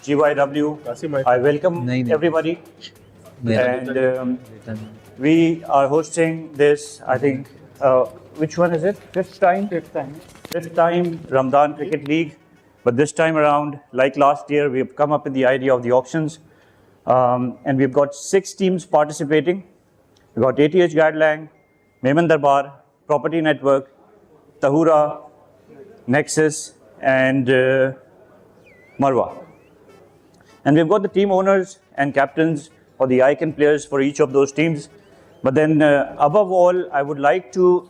GYW. I welcome everybody. And we are hosting this, I think, which one is it? Fifth time? Fifth time Ramadan Cricket League. But this time around, like last year, we've come up with the idea of the auctions. And we've got 6 teams participating. We've got ATH Guideline, Mehman Darbar, Property Network, Tahura, Nexus, and Marwa. And we've got the team owners and captains or the icon players for each of those teams. But then above all, I would like to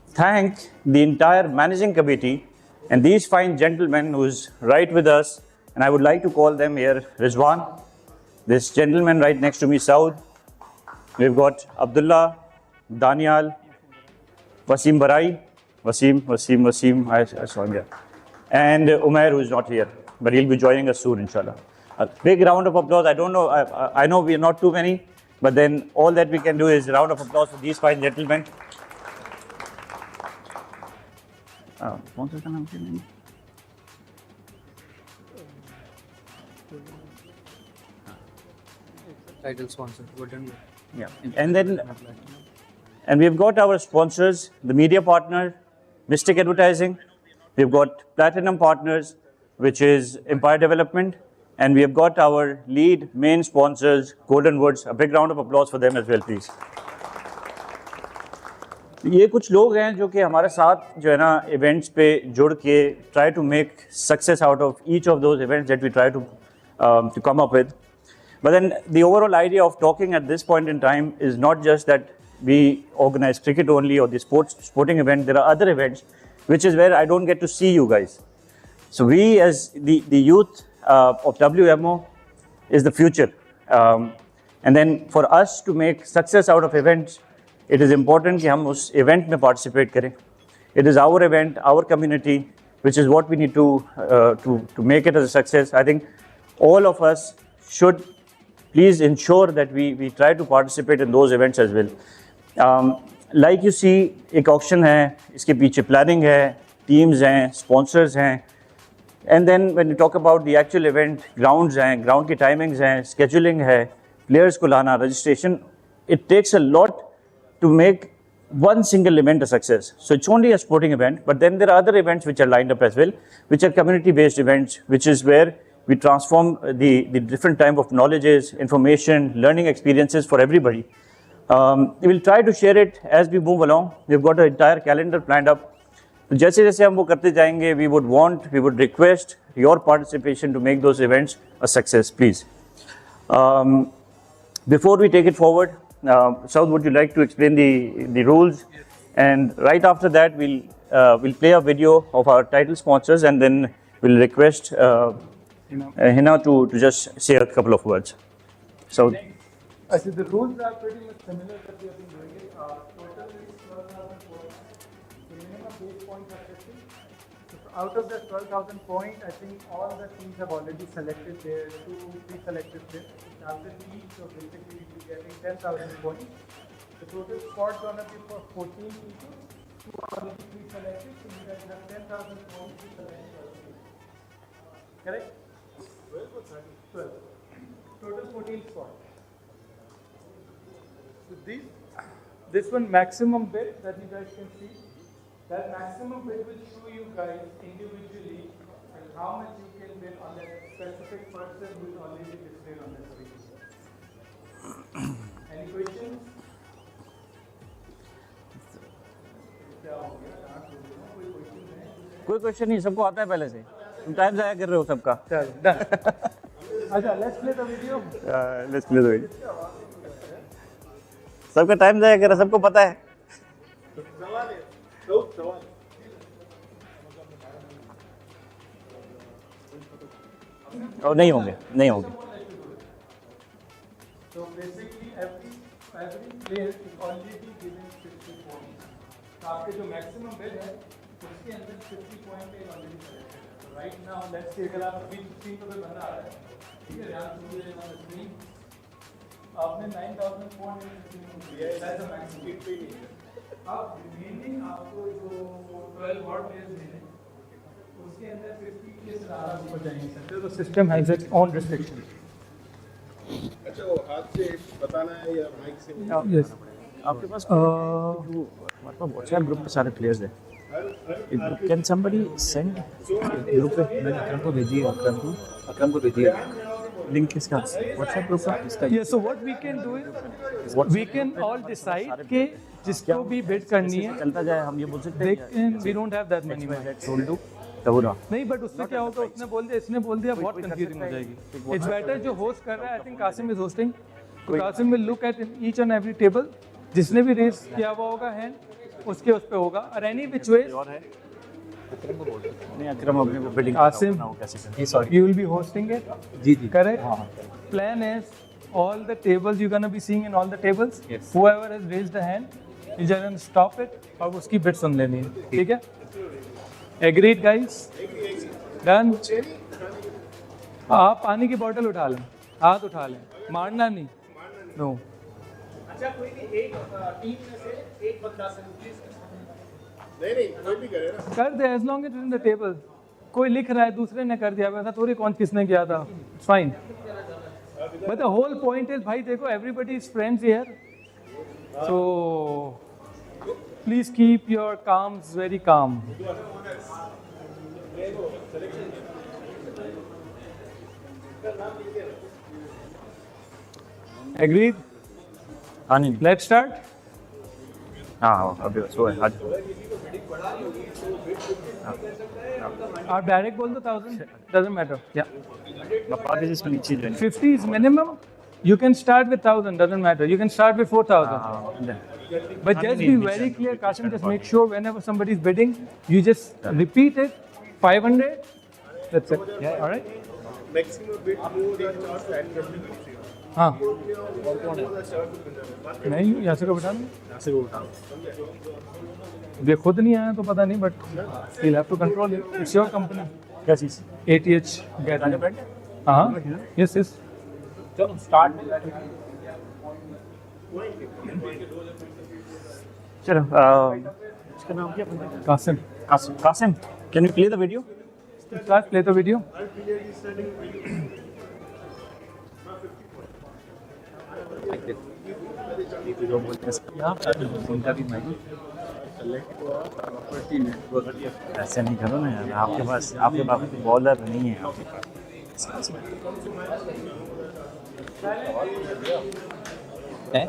thank the entire managing committee and these fine gentlemen who's right with us. And I would like to call them here, Rizwan, this gentleman right next to me, Saud. We've got Abdullah, Danial, Wasim Barai, Wasim, I saw him here. And Umair, who's not here, but he'll be joining us soon, inshallah. A big round of applause. I don't know, I know we are not too many, but then all that we can do is a round of applause for these fine gentlemen. Title sponsor, Wood WMO. Yeah, and we've got our sponsors, the media partner, Mystic Advertising. We've got platinum partners, which is Empire Development, and we have got our lead main sponsors, Golden Woods. A big round of applause for them as well, please. ये कुछ लोग हैं जो कि हमारे साथ जो है ना इवेंट्स पे जुड़ के try to make success out of each of those events that we try to come up with. But then the overall idea of talking at this point in time is not just that we organize cricket only or the sporting event. There are other events, which is where I don't get to see you guys. So we as the youth of WMO is the future. And then for us to make success out of events, it is important that we उस event में participate करें. It is our event, our community, which is what we need to make it as a success. I think all of us should please ensure that we try to participate in those events as well. Like you see, एक auction है, इसके पीछे planning है, teams हैं, sponsors हैं, and then when you talk about the actual event, grounds हैं, ground की timings हैं, scheduling है, players को लाना, registration, it takes a lot to make one single event a success. So it's only a sporting event, but then there are other events which are lined up as well, which are community-based events, which is where we transform the different type of knowledges, information, learning experiences for everybody. We will try to share it as we move along. We've got an entire calendar planned up. जैसे जैसे हम वो करते जाएंगे, we would request your participation to make those events a success, please. Before we take it forward, Saud, would you like to explain the rules? And right after that, we'll play a video of our title sponsors, and then we'll request Hina to just say a couple of words. So, I see the rules are pretty much similar that we have been doing it. Total is 12,000 points. The minimum base points are 50. So out of that 12,000 points, I think all the teams have already selected their 2 pre-selected players. After each, so basically you'll be getting 10,000 points. The total squad is going to be for 14 people. 2 are already pre-selected, so you guys have 10,000 points to select. Correct? 12 or 12. Total 14 squad. So this one maximum bid that you guys can see, that maximum bid will show you guys individually and how much you can bid on that specific person who is already displayed on the screen. Any questions? कोई question नहीं, सबको आता है पहले से. तुम time ज़ाया कर रहे हो सबका. अच्छा, let's play the video. Let's play the video. सबका टाइम ज़ाया कर रहा, सबको पता है. और नहीं होंगे. So basically every player is already given 50 points. तो आपके जो maximum bid है, उसके अंदर 50 point is already selected. So right now, let's say अगर आप अभी स्क्रीन पर कोई बंदा आ रहा है, ठीक है, ध्यान से मुझे on the screen, आपने 9,000 points दिया है, that's the maximum. अब remaining आपको जो 12 hot players हैं, उसके अंदर 50 के साथ हो जाएंगे सर, तो system has its own restriction. अच्छा वो हाथ से बताना है या माइक से? यस आपके पास हमारे पास व्हाट्सएप ग्रुप पे सारे प्लेयर्स हैं। कैन समबडी सेंड ग्रुप पे? मैंने अकरम को भेजी है, अकरम को भेजी है लिंक किसका? व्हाट्सएप ग्रुप का इसका। Yes, so what we can do is we can all decide कि जिसको भी बिड करनी है चलता जाए, हम ये बोल सकते हैं we don't have that money told to तबूरा। नहीं, बट उससे क्या होगा, उसने बोल दिया इसने बोल दिया, बहुत कंफ्यूजिंग हो जाएगी। इट्स बेटर जो होस्ट कर रहा है, I think Kasim is hosting, तो Kasim will look at each and every table, जिसने भी रेस किया हुआ होगा हैंड उसके उस पे होगा, और एनी विच वे नहीं अकरम अपने को बिल्डिंग कासिम कैसे sorry you will be hosting it, जी जी correct? Plan is all the tables you're gonna be seeing in all the tables, Yes. whoever has raised a hand you just gonna stop it और उसकी bid सुन लेनी है, ठीक है? Agreed guys? Done? आप पानी की बोतल उठा लें, हाथ उठा लें, मारना नहीं, नो। अच्छा कोई नहीं, एक टीम में से एक बंदा से नहीं कोई भी करे ना, कर दे as long as it's in the table। कोई लिख रहा है दूसरे ने कर दिया, वैसा थोड़ी कौन किसने किया था, it's fine। But the whole point is भाई देखो everybody is friends here, so please keep your calms very calm। Agreed? हाँ नहीं Let's start। हाँ अभी सो है आज आप डायरेक्ट बोल दो 1000, doesn't matter, yeah। बात इस पे नीचे जो है 50 is minimum, you can start with 1000, doesn't matter, you can start with 4000, but just be very clear, Qasim, just make sure whenever somebody is bidding you just repeat it 500, that's it, yeah, all right? Maximum bit more than charge and contribute। हाँ नहीं, यहाँ से को बिठा दो, ये खुद नहीं आया तो पता नहीं, but you'll have to control it, it's your company। क्या चीज़ ATH get हाँ yes yes चलो स्टार्ट चलो इसका नाम क्या है? Qasim, Qasim can you play the video? start, play the video। ऐसे नहीं करो ना यार, आपके पास बॉलर नहीं है आपके पास है?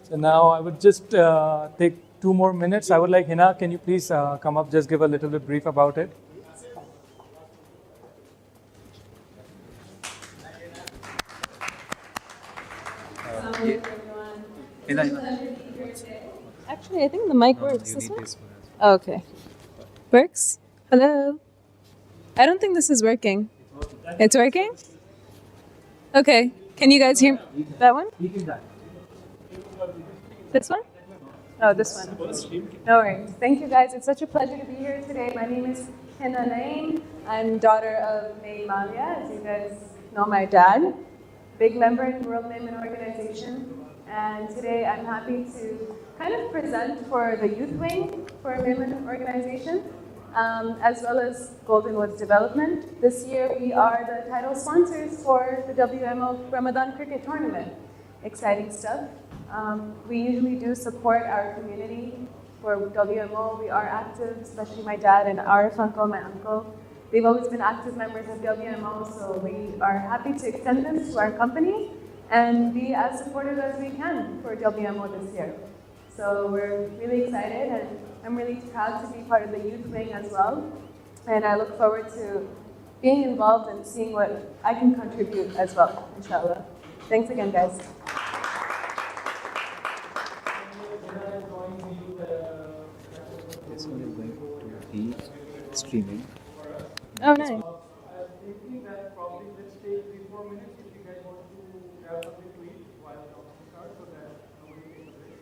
So now I would just take 2 more minutes. I would like Hina, can you please come up, just give a little bit brief about it? Actually, I think the mic works. This one? Oh, okay. Works? Hello? I don't think this is working. It's working? Okay. Can you guys hear me? That one? This one? Oh, this one. No worries. Thank you guys. It's such a pleasure to be here today. My name is Hina Naeem. I'm daughter of May Malia, as you guys know my dad. Big member in World Women Organization. And today I'm happy to kind of present for the youth wing for a women organization, as well as Golden Woods Development. This year we are the title sponsors for the WMO Ramadan cricket tournament. Exciting stuff. We usually do support our community for WMO. We are active, especially my dad and Arif uncle, my uncle. They've always been active members of WMO, so we are happy to extend this to our company and be as supportive as we can for WMO this year. So we're really excited, and I'm really proud to be part of the youth wing as well. And I look forward to being involved and seeing what I can contribute as well, inshallah. Thanks again, guys. This one is going to be streaming. Oh, nice. I'm thinking that probably let's take 3-4 minutes if you guys want to have something to eat while the talk starts, so that nobody takes a break.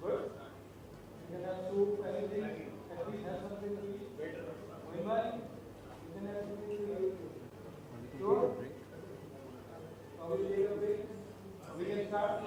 Good? You can have soup, anything, at least have something to eat. Anybody? You can have something to eat. Sure? Or we take a break? We can start.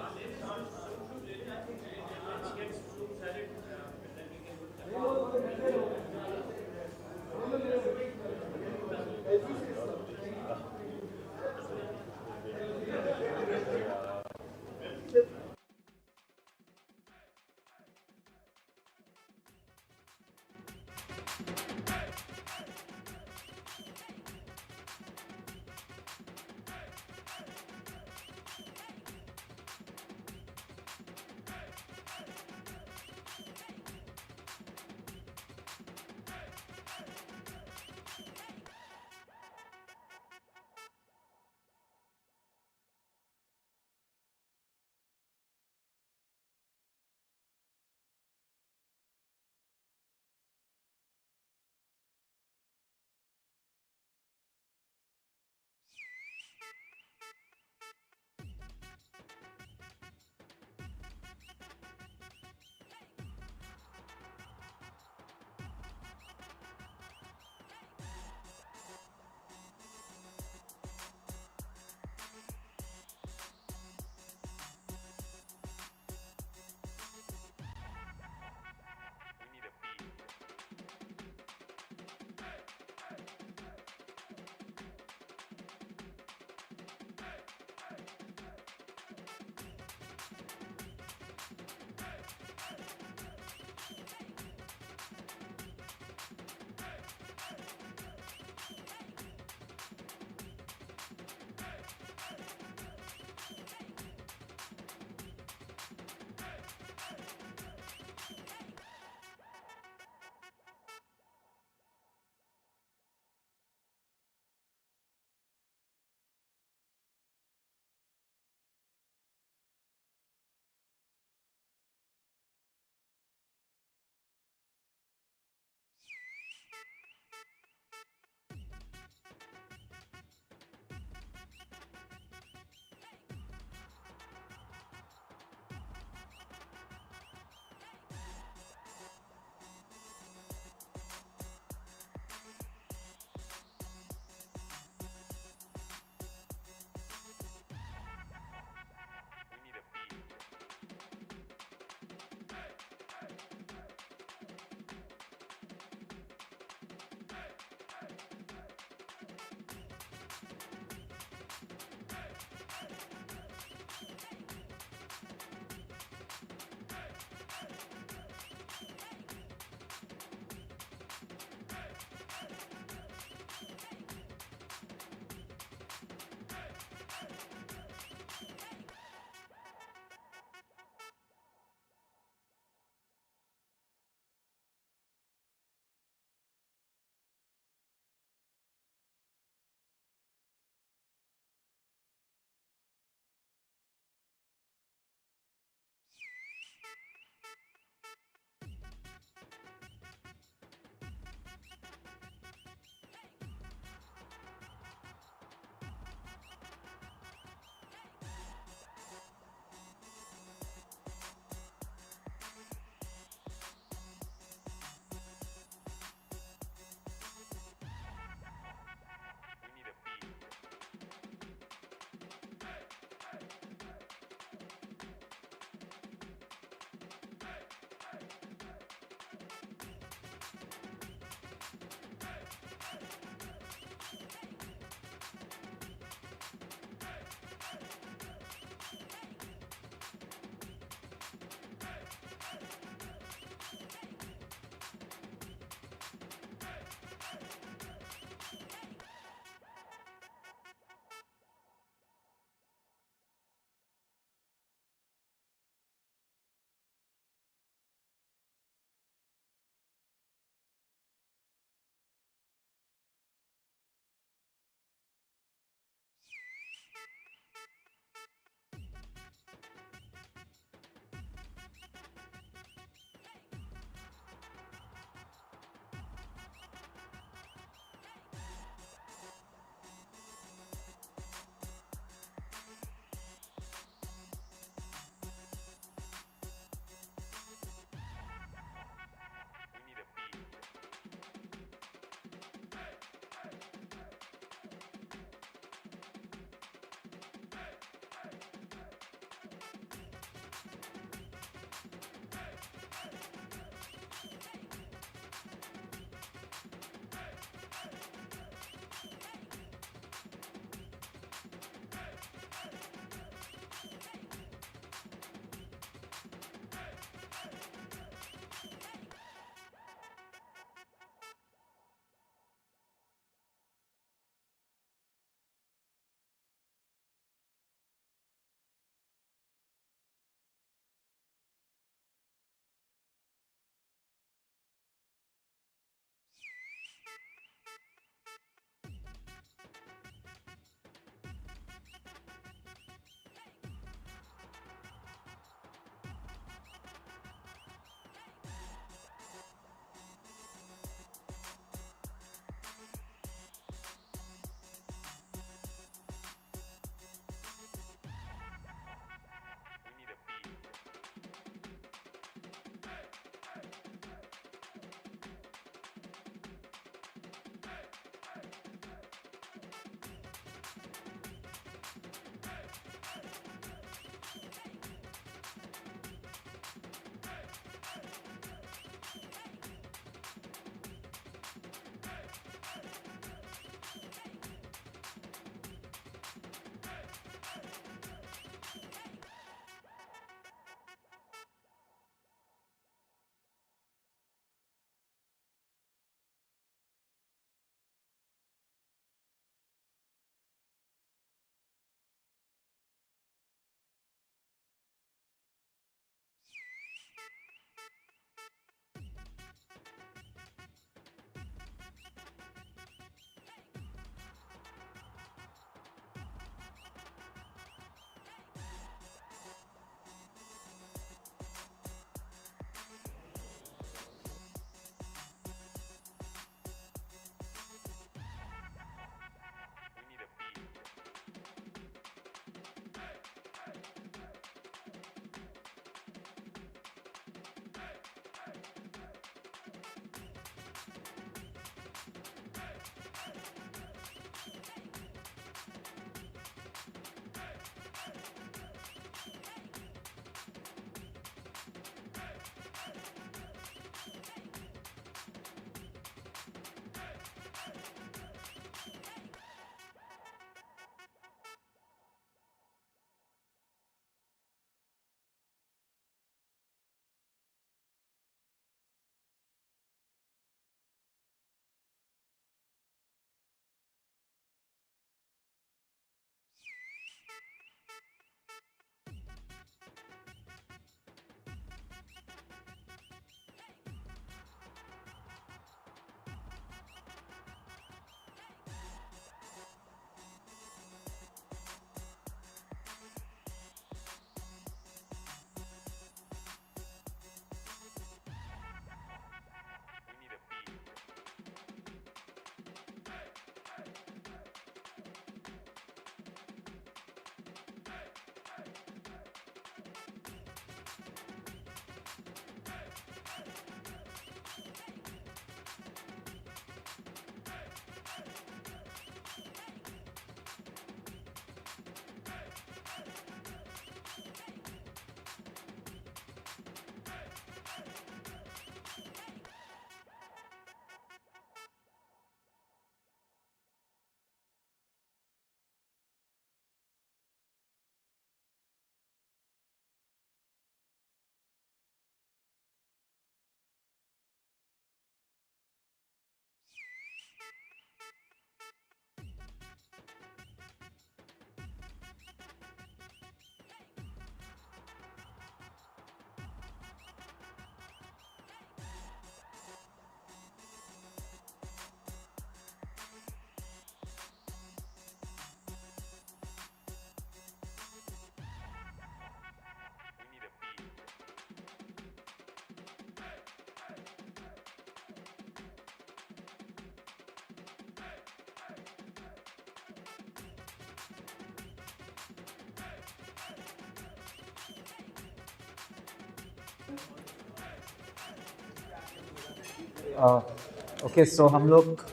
Okay so हम लोग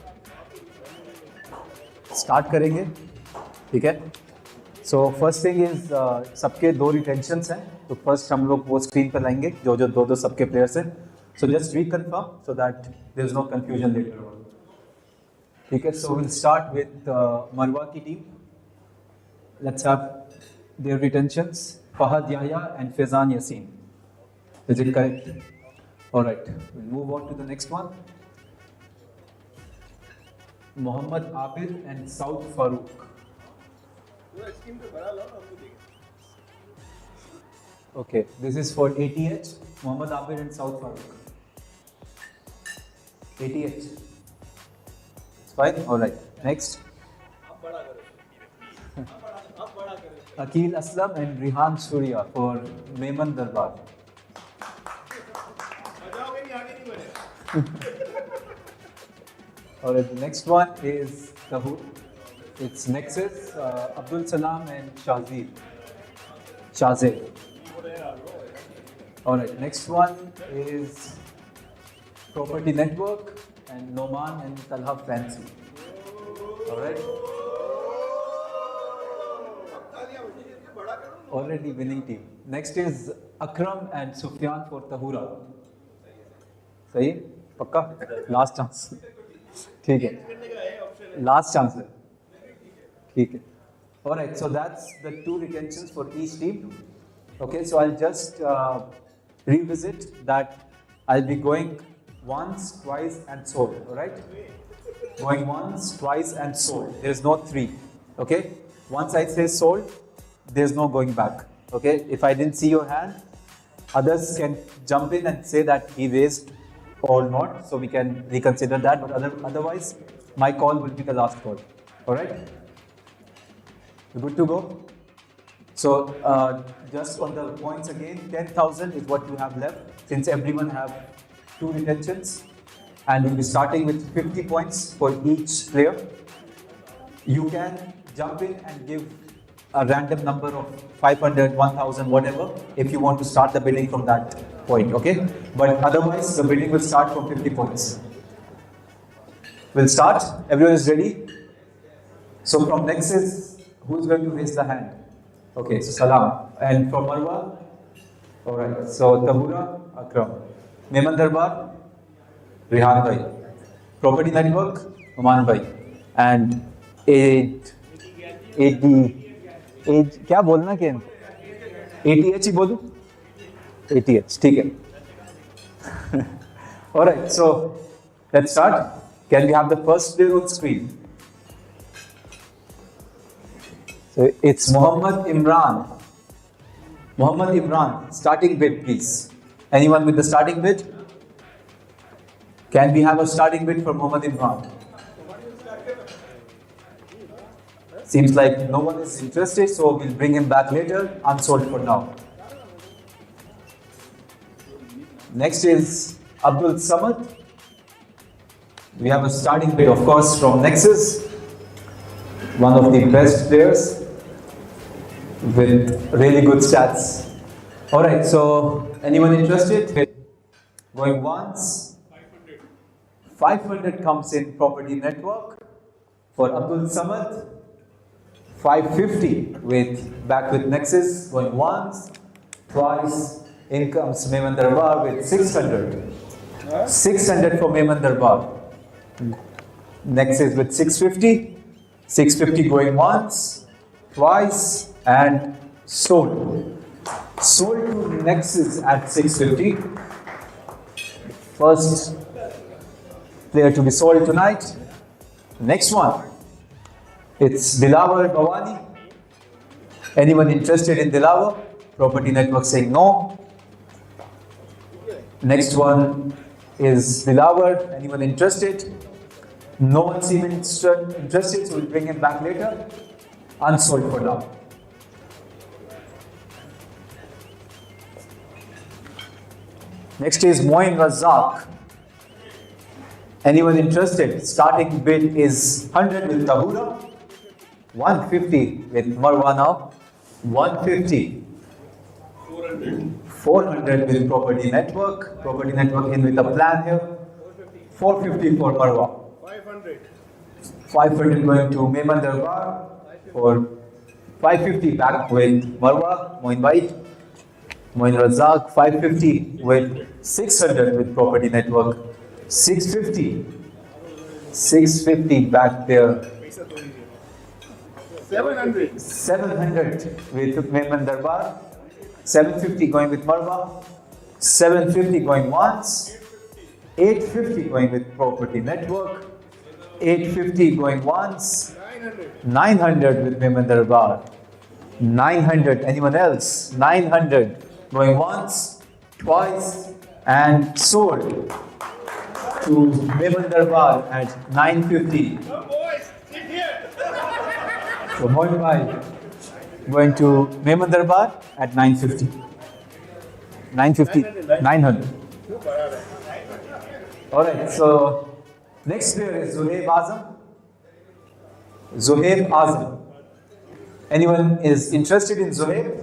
start करेंगे, ठीक है। So first thing is सबके 2 रिटेंशंस हैं, तो first हम लोग वो स्क्रीन पर लाएंगे जो जो दो सबके प्लेयर्स हैं। So just reconfirm so that there is no confusion later on, ठीक है। So will start with Marwa की team. Let's have their retentions, Fahad Yahya and Faizan Yasin. Is it correct? All right. We'll move on to the next one. Mohammad Abid and Saud Farouk. Okay, this is for ATH. Mohammad Abid and Saud Farouk. ATH. It's fine. All right. Next. Akil Aslam and Rihan Surya for Mehman Darbar. Alright, the next one is it's Nexus, Abdul Salam and Shazil. Alright, next one is Property Network and Noman and Talha Fancy. Alright. Already winning team. Next is Akram and Sufyan for Tahura. सही है? पक्का? Last chance, ठीक है, last chance है, ठीक है। Alright, so that's the 2 retentions for each team. Okay, so I'll just revisit that. I'll be going once, twice, and sold. Alright, going once, twice, and sold. There's no 3. Okay, once I say sold, there's no going back. Okay, if I didn't see your hand, others can jump in and say that he raised or not, so we can reconsider that, but otherwise my call will be the last call. All right, you good to go? So just on the points again, 10,000 is what you have left, since everyone have 2 retentions, and we'll be starting with 50 points for each player. You can jump in and give a random number of 500, 1,000, whatever, if you want to start the bidding from that point, okay? But otherwise, the bidding will start from 50 points. We'll start. Everyone is ready? So from Nexus, who's going to raise the hand? Okay, so Salam. And from Marwa? Alright, so Tahura, Akram. Mehman Darbar? Rihan Bhai. Property Network? Oman Bhai. And क्या बोलना क्या ATH ही बोलूं? ATH, ठीक है। Alright, so let's start. Can we have the first player on screen? So it's Mohammad Imran. Mohammad Imran, starting bid, please. Anyone with the starting bid? Can we have a starting bid for Mohammad Imran? Seems like no one is interested, so we'll bring him back later. Unsold for now. Next is Abdul Samad. We have a starting bid, of course, from Nexus, one of the best players with really good stats. Alright, so anyone interested? Going once. 500 comes in Property Network for Abdul Samad. 550 back with Nexus, going once, twice. In comes Mehman Darbar with 600. 600 for Mehman Darbar. Nexus with 650. 650 going once, twice, and sold. Sold to Nexus at 650. First player to be sold tonight. Next one. It's Dilawar Bawani. Anyone interested in Dilawar? Property Network saying no. Next one is Dilawar. Anyone interested? No one seems interested, so we'll bring him back later. Unsold for now. Next is Moin Razak. Anyone interested? Starting bid is 100 with Tahura. 150 with Marwa now. 150. 400 with Property Network. Property Network in with a plan here. 450 for Marwa. 500. 500 going to Mehman Darbar for 550 back with Marwa, Moin White. Moin Razak, 550 with 600 with Property Network. 650. 650 back there. 700. 700 with Mehman Darbar. 750 going with Marwa. 750 going once. 850 going with Property Network. 850 going once. 900 with Mehman Darbar. 900. Anyone else? 900 going once, twice, and sold to Mehman Darbar at 950. Boys, sit here. So Moin Bhai going to Mehman Darbar at 950. 950. 900. Alright, so next player is Zuhaib Azam. Zuhaib Azam. Anyone is interested in Zuhaib?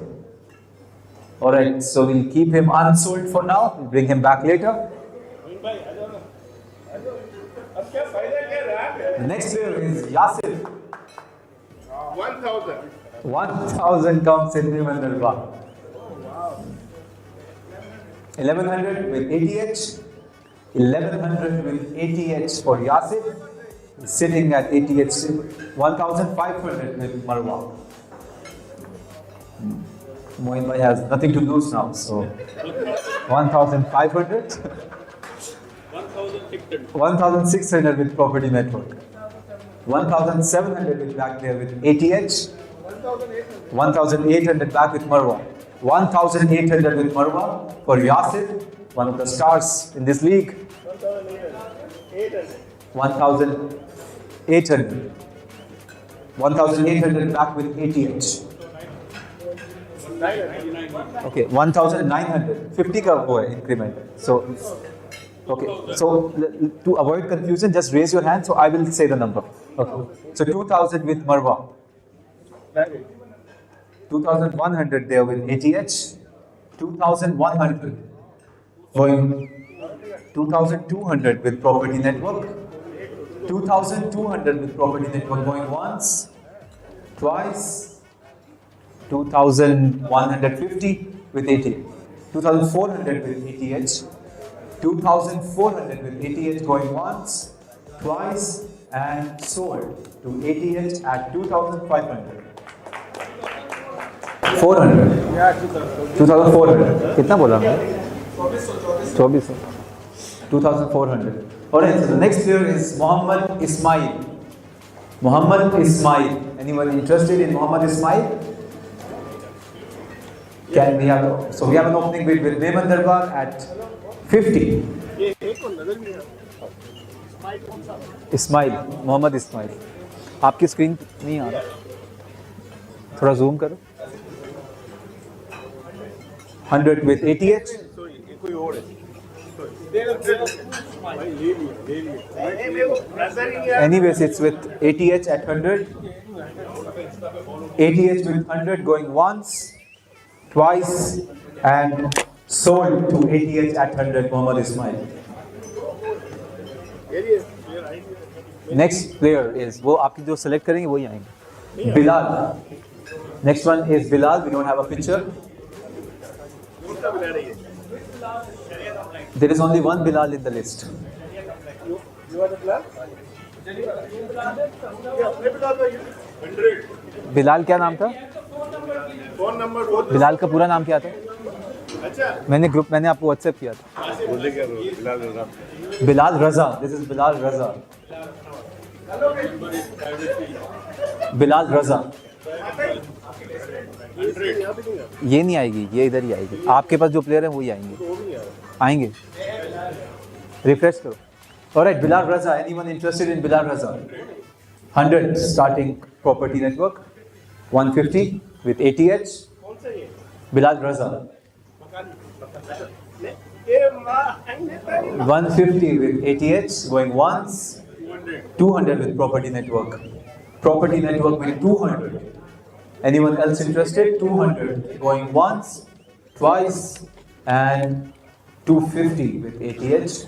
Alright, so we'll keep him unsold for now. We'll bring him back later. The next player is Yasir. 1000. 1000 comes in Mehman Darbar. 1100 with ATH. 1100 with ATH for Yasir. Sitting at ATH. 1500 with Marwa. Moin Bhai has nothing to lose now, so 1500. 1600 with Property Network. 1700 with back there with ATH. 1800 back with Marwa. 1800 with Marwa for Yasir, one of the stars in this league. 1800. 1800 back with ATH. Okay, 1900. 50 ka wo hai increment. So, okay. So to avoid confusion, just raise your hand. So I will say the number. Okay. So 2000 with Marwa. 2100 there with ATH. 2100. Going 2200 with Property Network. 2200 with Property Network going once, twice. 2150 with ATH. 2400 with ATH. 2400 with ATH going once, twice, and sold to ATH at 2500. 400. 2400. कितना बोला हमने? 2400. 2400. Alright, so the next player is Muhammad Ismail. Muhammad Ismail. Anyone interested in Muhammad Ismail? Can we have, so we have an opening bid with Mehman Darbar at 50. Ismail, Muhammad Ismail. आपकी screen नहीं आ रहा, थोड़ा zoom करो. 100 with ATH. Anyways, it's with ATH at 100. ATH with 100 going once, twice, and sold to ATH at 100, Muhammad Ismail. Next player is, वो आपकी जो select करेंगे वही आएंगे. Bilal. Next one is Bilal. We don't have a picture. There is only one Bilal in the list. You are the plan? Bilal क्या नाम था? Phone number both. Bilal का पूरा नाम क्या था? अच्छा. मैंने आपको व्हाट्सएप किया था. बिलाल रजा. This is Bilal Raza. Bilal रजा. ये नहीं आएगी, ये इधर ही आएगी. आपके पास जो प्लेयर है वही आएंगे. रिफ्रेश करो. Alright, Bilal Raza. Anyone interested in Bilal Raza? 100 starting Property Network. 150 with ATH. Bilal Raza. 150 with ATH going once. 200 with Property Network. Property Network with 200. Anyone else interested? 200 going once, twice, and 250 with ATH.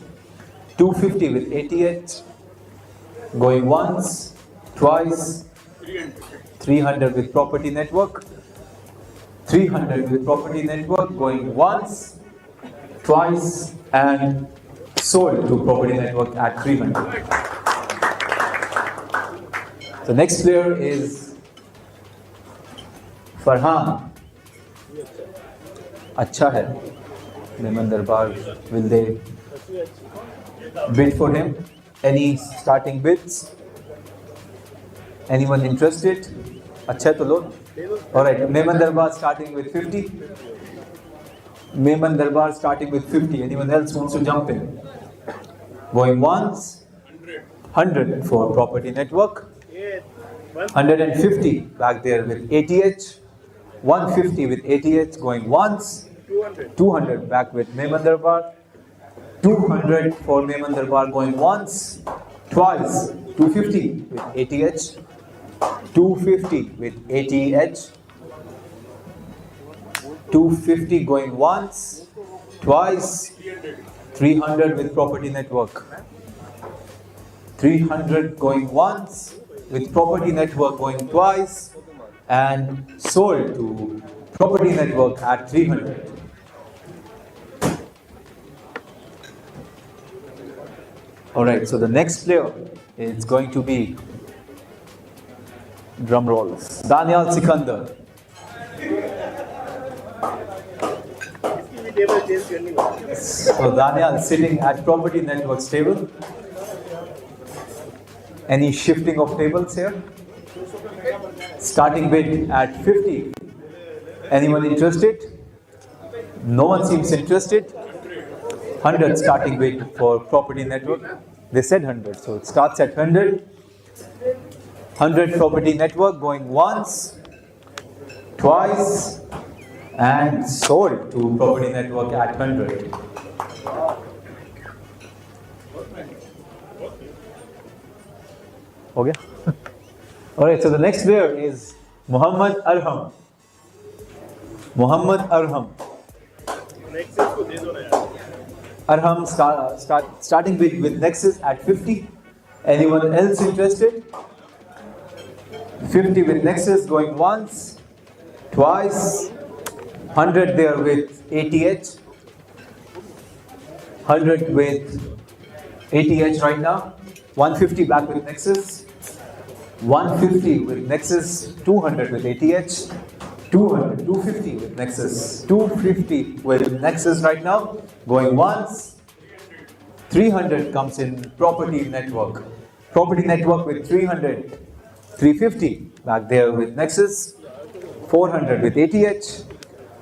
250 with ATH, going once, twice, 300 with property network, 300 with property network, going once, twice, and sold to property network at 300. The next player is Farhan. अच्छा है. Mehman Darbar, will they bid for him? Any starting bids? Anyone interested? अच्छा है तो लो. Alright, Mehman Darbar starting with 50. Mehman Darbar starting with 50. Anyone else wants to jump in? Going once, 100 for property network, 150 back there with ATH, 150 with ATH going once, 200 back with Mehman Darbar, 200 for Mehman Darbar going once, twice, 250 with ATH, 250 with ATH, 250 going once, twice, 300 with property network, 300 going once, with property network going twice, and sold to property network at 300. Alright, so the next player is going to be, drum rolls, Daniel Sikandar. So Daniel sitting at property network's table. Any shifting of tables here? Starting bid at 50. Anyone interested? No one seems interested. 100 starting bid for property network. They said 100, so it starts at 100. 100 property network going once, twice, and sold to property network at 100. Okay. Alright, so the next player is Muhammad Arham. Muhammad Arham. Arham starting bid with Nexus at 50. Anyone else interested? 50 with Nexus going once, twice, 100 there with ATH, 100 with ATH right now, 150 back with Nexus, 150 with Nexus, 200 with ATH, 200, 250 with Nexus, 250 with Nexus right now, going once, 300 comes in property network. Property network with 300, 350 back there with Nexus, 400 with ATH,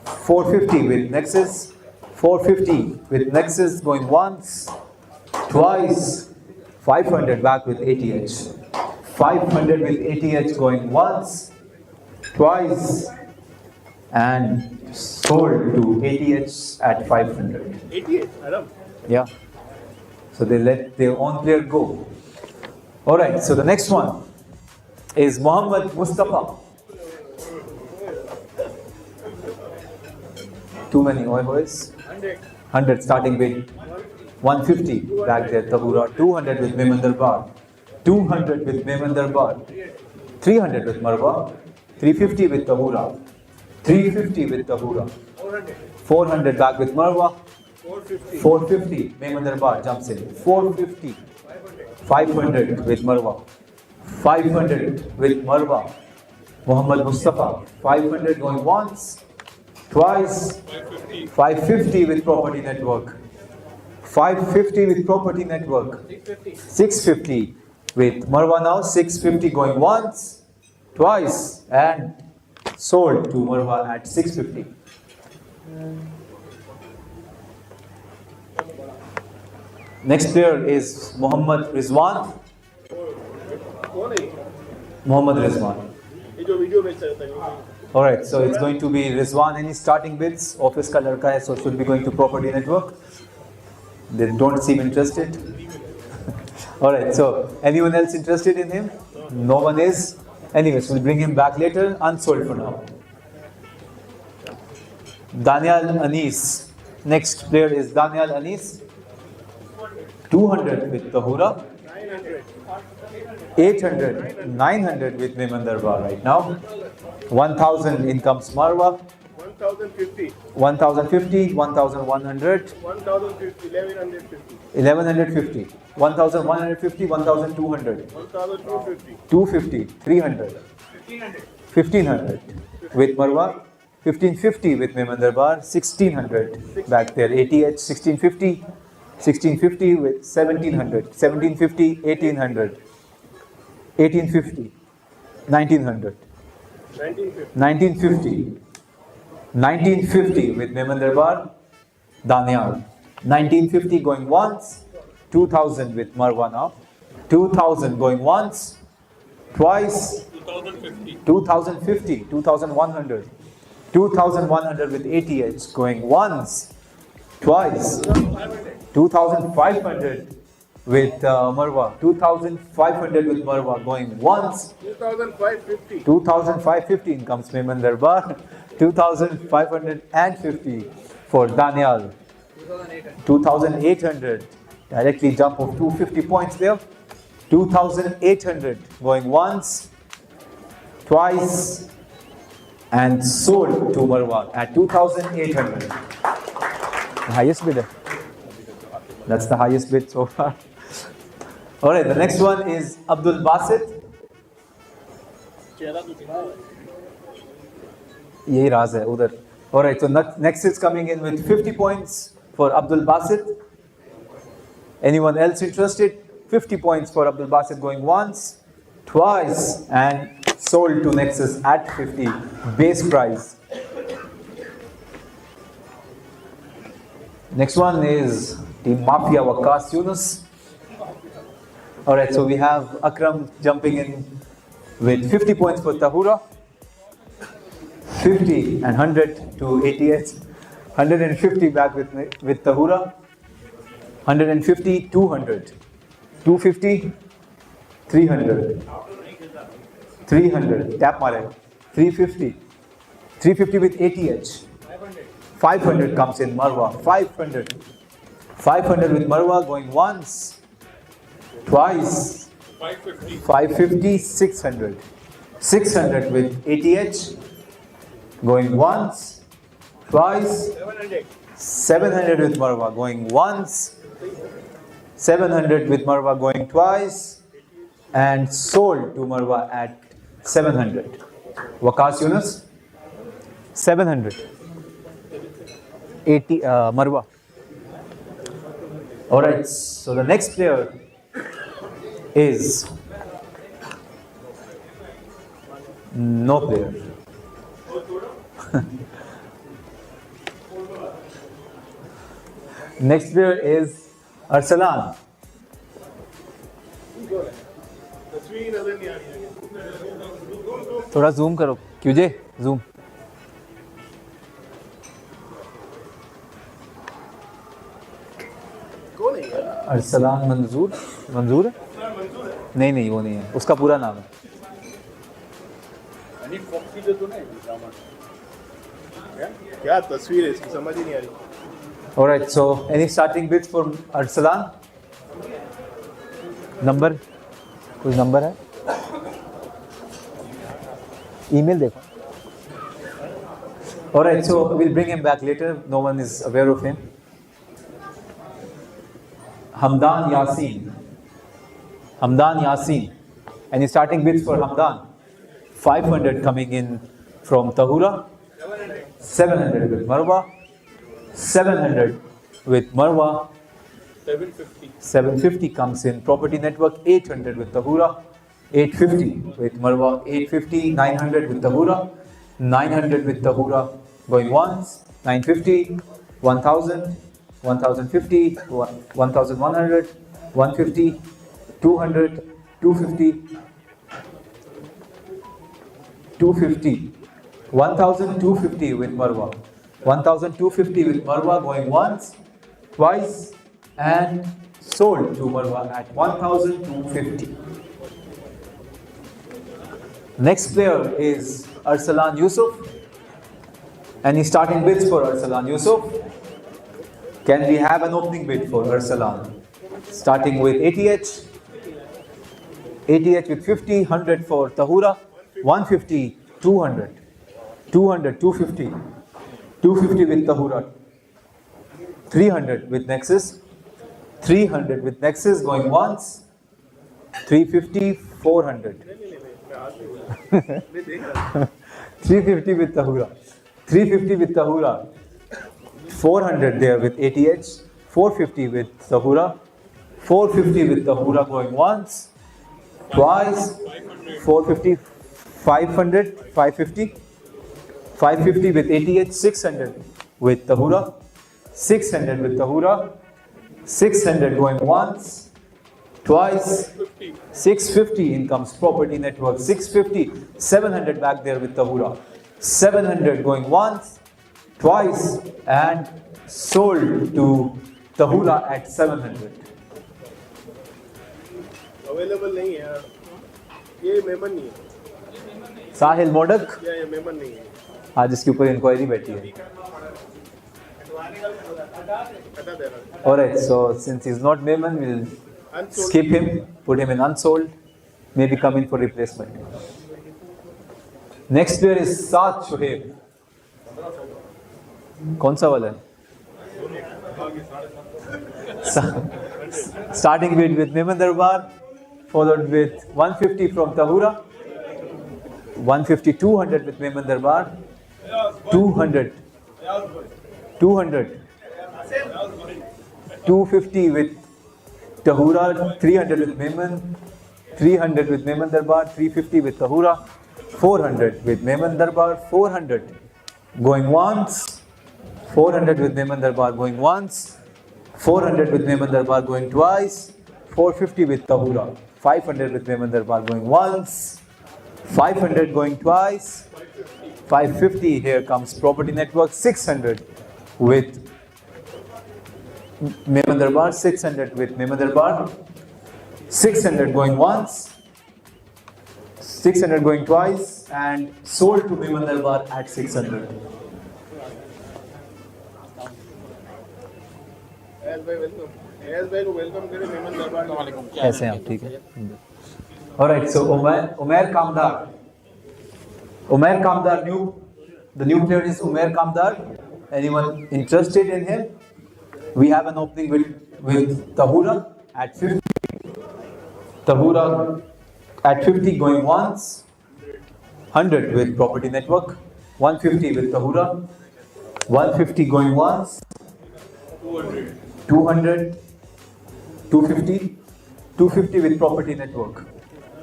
450 with Nexus, 450 with Nexus going once, twice, 500 back with ATH, 500 with ATH going once, twice, and sold to ATH at 500. ATH, Adam. Yeah. So they let their own player go. Alright, so the next one is Muhammad Mustafa. Too many boys. 100 starting bid. 150 back there, Tahura. 200 with Mehman Darbar. 200 with Mehman Darbar. 300 with Marwa. 350 with Tahura. 350 with Tahura. 400 back with Marwa. 450 Mehman Darbar jumps in. 450. 500 with Marwa. 500 with Marwa. Muhammad Mustafa. 500 going once, twice. 550 with property network. 550 with property network. 650 with Marwa now. 650 going once, twice, and sold to Marwa at 650. Next player is Muhammad Rizwan. Muhammad Rizwan. Alright, so it's going to be Rizwan. Any starting bids? Office ka ladka hai, so should be going to property network. They don't seem interested. Alright, so anyone else interested in him? No one is. Anyways, we'll bring him back later. Unsold for now. Daniel Anis. Next player is Daniel Anis. 200 with Tahura. 800, 900 with Mehman Darbar right now. 1000 in comes Marwa. 1050. 1050, 1100. 1050. 1150. 1150. 1150, 1200. 1250. 250, 300. 1500 with Marwa. 1550 with Mehman Darbar. 1600 back there. ATH 1650. 1650 with 1700. 1750, 1800. 1850. 1900. 1950. 1950 with Mehman Darbar. Danyal. 1950 going once. 2000 with Marwa now. 2000 going once. Twice. 2050. 2100. 2100 with ATH going once. Twice. 2500 with Marwa. 2500 with Marwa going once. 2550. 2550 comes Mehman Darbar. 2550 for Danyal. 2800. Directly jump of 250 points there. 2800 going once, twice, and sold to Marwa at 2800. The highest bidder. That's the highest bid so far. Alright, the next one is Abdul Basit. Yehi raaz hai udhar. Alright, so next is coming in with 50 points for Abdul Basit. Anyone else interested? 50 points for Abdul Basit going once, twice, and sold to Nexus at 50 base price. Next one is Team Mafia Waqas Yunus. Alright, so we have Akram jumping in with 50 points for Tahura, 50 and 100 to ATH, 150 back with Tahura, 150, 200, 250, 300, 300, tap mare, 350, 350 with ATH, 500 comes in Marwa, 500, 500 with Marwa going once, twice, 550, 600, 600 with ATH going once, twice, 700 with Marwa going once, 700 with Marwa going twice, and sold to Marwa at 700. Waqas Yunus, 700. 80 Marwa. Alright, so the next player is no player. Next player is Arsalan. थोड़ा zoom करो QJ zoom. Arsalan मंजूर है? नहीं वो नहीं है, उसका पूरा नाम है. क्या तस्वीर है इसकी, समझ ही नहीं आ रही. Alright, so any starting bids for Arsalan? Number? कुछ नंबर है? Email देखो. Alright, so we'll bring him back later. No one is aware of him. Hamdan Yasin. Any starting bids for Hamdan? 500 coming in from Tahura. 700 with Marwa. 700 with Marwa. 750 comes in Property Network. 800 with Tahura. 850 with Marwa. 850. 900 with Tahura. 900 with Tahura going once. 950. 1000. 1050. 1100. 150. 200. 250. 250. 1250 with Marwa. 1250 with Marwa going once, twice, and sold to Marwa at 1250. Next player is Arsalan Yusuf. Any starting bids for Arsalan Yusuf? Can we have an opening bid for Arsalan? starting with ATH. ATH with 50, 100 for Tahura, 150, 200, 200, 250, 250 with Tahura, 300 with Nexus, 300 with Nexus going once, 350, 400, 350 with Tahura, 350 with Tahura, 400 there with ATH, 450 with Tahura, 450 with Tahura going once, twice, 450, 500, 550, 550 with ATH, 600 with Tahura, 600 with Tahura, 600 going once, twice, 650 in comes property network, 650, 700 back there with Tahura, 700 going once, twice, and sold to Tahura at 700. Available नहीं है यार, ये मेमन नहीं है, साहिल मोडक, ये मेमन नहीं है, हाँ जिसके ऊपर इंक्वायरी बैठी है. हटा दे रहा Alright, so since he's not Mehman, we'll skip him, put him in unsold, maybe come in for replacement. Next player is Saad Shoaib. कौन सा वाला है? Starting with Mehman Darbar, followed with 150 from Tahura, 150, 200 with Mehman Darbar, 200, 200, 250 with Tahura, 300 with Mehman, 300 with Mehman Darbar, 350 with Tahura, 400 with Mehman Darbar, 400 going once, 400 with Mehman Darbar going once, 400 with Mehman Darbar going twice, 450 with Tahura, 500 with Mehman Darbar going once, 500 going twice, 550, here comes property network, 600 with Mehman Darbar, 600 with Mehman Darbar, 600 going once, 600 going twice, and sold to Mehman Darbar at 600. S भाई welcome, S भाई को welcome करें मेमन दरबार वालेकुम, ऐसे हैं आप, ठीक है. Alright, so Umair Kamdar. Umair Kamdar, the new player is Umair Kamdar. Anyone interested in him? We have an opening with Tahura at 50. Tahura at 50 going once, 100 with property network, 150 with Tahura, 150 going once, 200, 250, 250 with property network,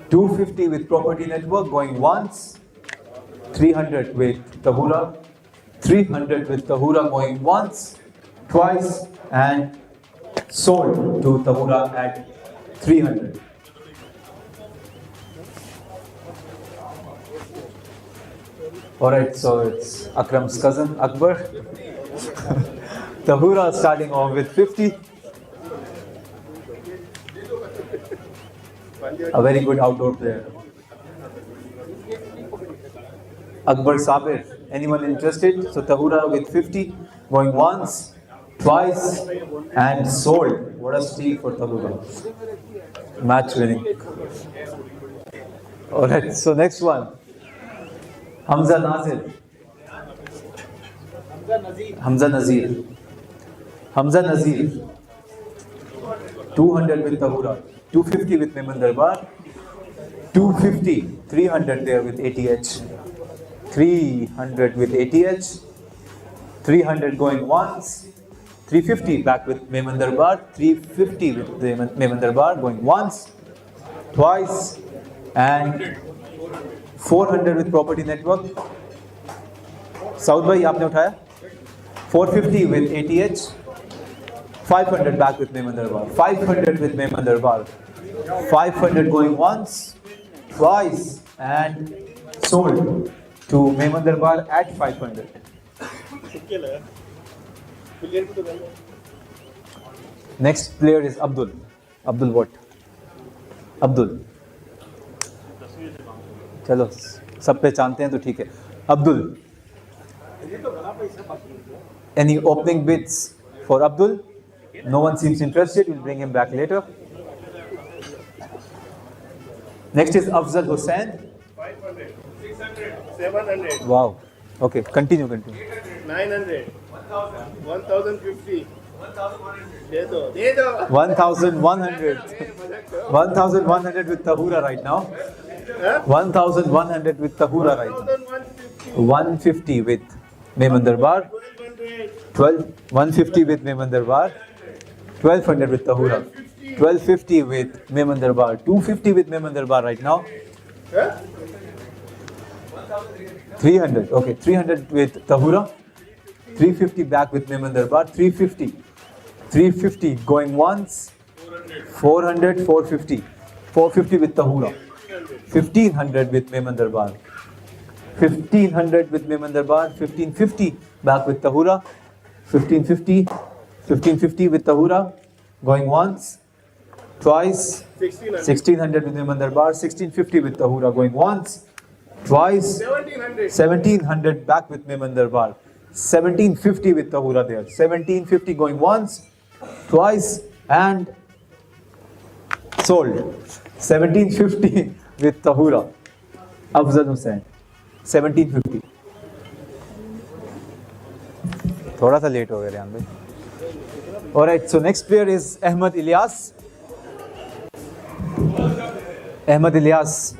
250 with property network going once, 300 with Tahura, 300 with Tahura going once, twice, and sold to Tahura at 300. Alright, so it's Akram's cousin Akbar. Tahura starting off with 50. A very good outdoor player. Akbar Sabir. Anyone interested? So Tahura with 50, going once, twice, and sold. What a steal for Tahura. Match winning. Alright, so next one. Hamza Nazir. Hamza Nazir. Hamza Nazir. 200 with Tahura. 250 with Mehman Darbar. 250. 300 there with ATH. 300 with ATH. 300 going once. 350 back with Mehman Darbar. 350 with Mehman Darbar going once, twice, and 400 with property network. Saud bhai aapne uthaya. 450 with ATH. 500 back with Mehman Darbar. 500 with Mehman Darbar. 500 going once, twice, and sold to Mehman Darbar at 500. Next player is Abdul. Abdul what? Abdul. चलो सब पहचानते हैं तो ठीक है. Abdul. Any opening bids for Abdul? No one seems interested. We'll bring him back later. Next is Afzal Hussain. 500, 600, 700, Wow. Okay, continue. 900, 1050, 1100. 1,100. 1,100 with Tahura right now. 1,100 with Tahura right now. 150 with Mehman Darbar. 150 with Mehman Darbar. 1,200 with Tahura. 1,250 with Mehman Darbar. 250 with Mehman Darbar right now. 300. Okay, 300 with Tahura. 350 back with Mehman Darbar. 350. 350 going once. 400, 450. 450 with Tahura. 1,500 with Mehman Darbar. 1,500 with Mehman Darbar. 1,550 back with Tahura. 1,550. 1,550 with Tahura. Going once. Twice. 1,600 with Mehman Darbar. 1,650 with Tahura. Going once. Twice. 1,700 back with Mehman Darbar. 1,750 with Tahura there. 1,750 going once. Twice. And sold. 1,750 with Tahura. Afzal Hussain. 1,750. थोड़ा सा late हो गया रेहान भाई. Alright, so next player is Ahmed Ilyas. Ahmed Ilyas.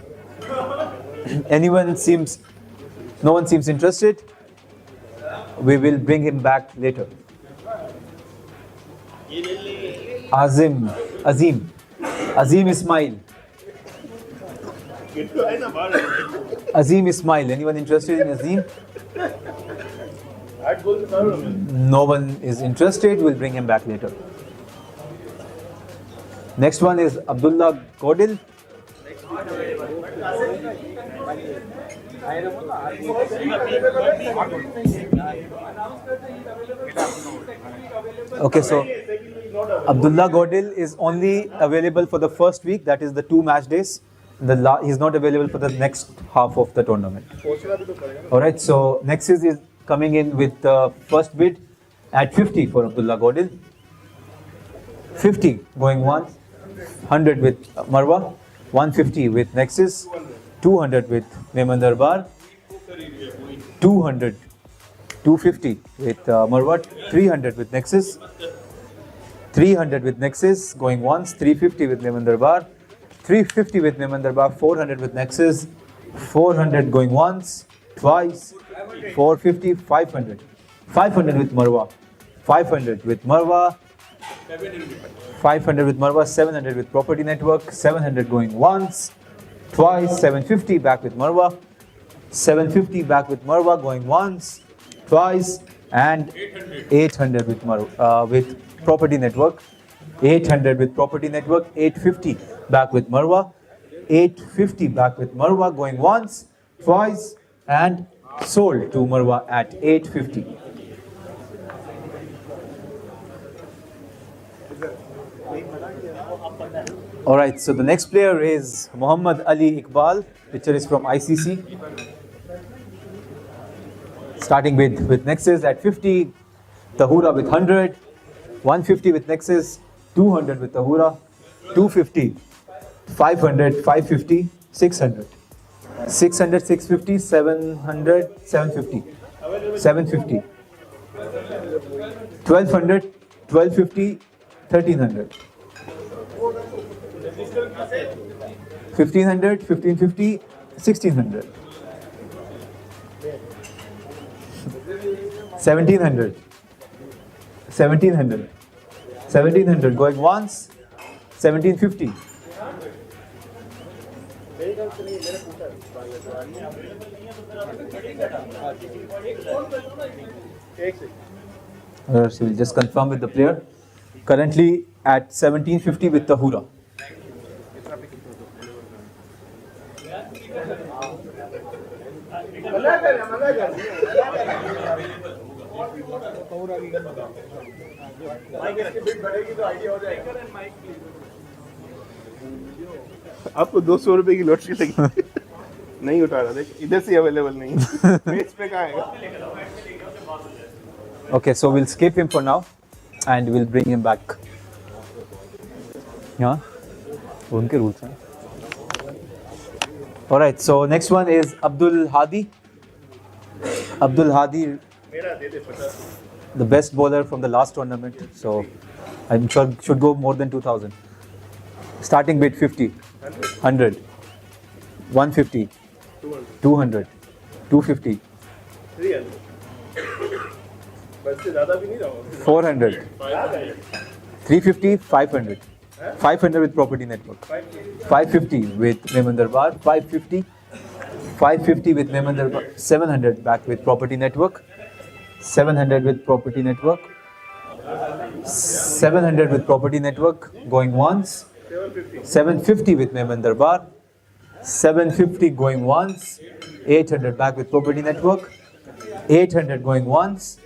No one seems interested. We will bring him back later. Azim Ismail. Azim Ismail. Anyone interested in Azim? No one is interested. We'll bring him back later. Next one is Abdullah Godil. Okay, so Abdullah Godil is only available for the first week, that is the 2 match days. He's not available for the next half of the tournament. Alright, so next is coming in with the first bid at 50 for Abdullah Godil. 50 going once, 100 with Marwa, 150 with Nexus, 200 with Mehman Darbar, 200, 250 with Marwa, 300 with Nexus, 300 with Nexus going once, 350 with Mehman Darbar, 350 with Mehman Darbar, 400 with Nexus, 400 going once, twice, 450, 500, 500 with Marwa, 500 with Marwa, 500 with Marwa, 700 with Property Network, 700 going once, twice, 750 back with Marwa, 750 back with Marwa going once, twice, and 800 with Marwa, with Property Network, 800 with Property Network, 850 back with Marwa, 850 back with Marwa going once, twice, and sold to Marwa at 850. Alright, so the next player is Muhammad Ali Iqbal, picture is from ICC. Starting with Nexus at 50, Tahura with 100, 150 with Nexus, 200 with Tahura, 250, 500, 550, 600, 600, 650, 700, 750, 750, 1200, 1250, 1300, 1500, 1550, 1600, 1700, 1700, 1700 going once, 1750. So we'll just confirm with the player. Currently at 1750 with Tahura. आपको 200 रुपए की lottery लगी नहीं उठा रहा, देख इधर से अवेलेबल नहीं पेज पे कहाँ है? Okay, so we'll skip him for now. and we'll bring him back. Yeah, unke rules hain. All right, so next one is Abdul Hadi. Abdul Hadi, the best bowler from the last tournament, so I'm sure should go more than 2,000. Starting bid 50, 100, 150, 200, 250, 400, 350, 500, 500 with property network, 550 with Mehman Darbar, 550, 550 with Mehman Darbar, 700 back with property network, 700 with property network, 700 with property network going once, 750 with Mehman Darbar, 750 going once, 800 back with property network, 800 going once,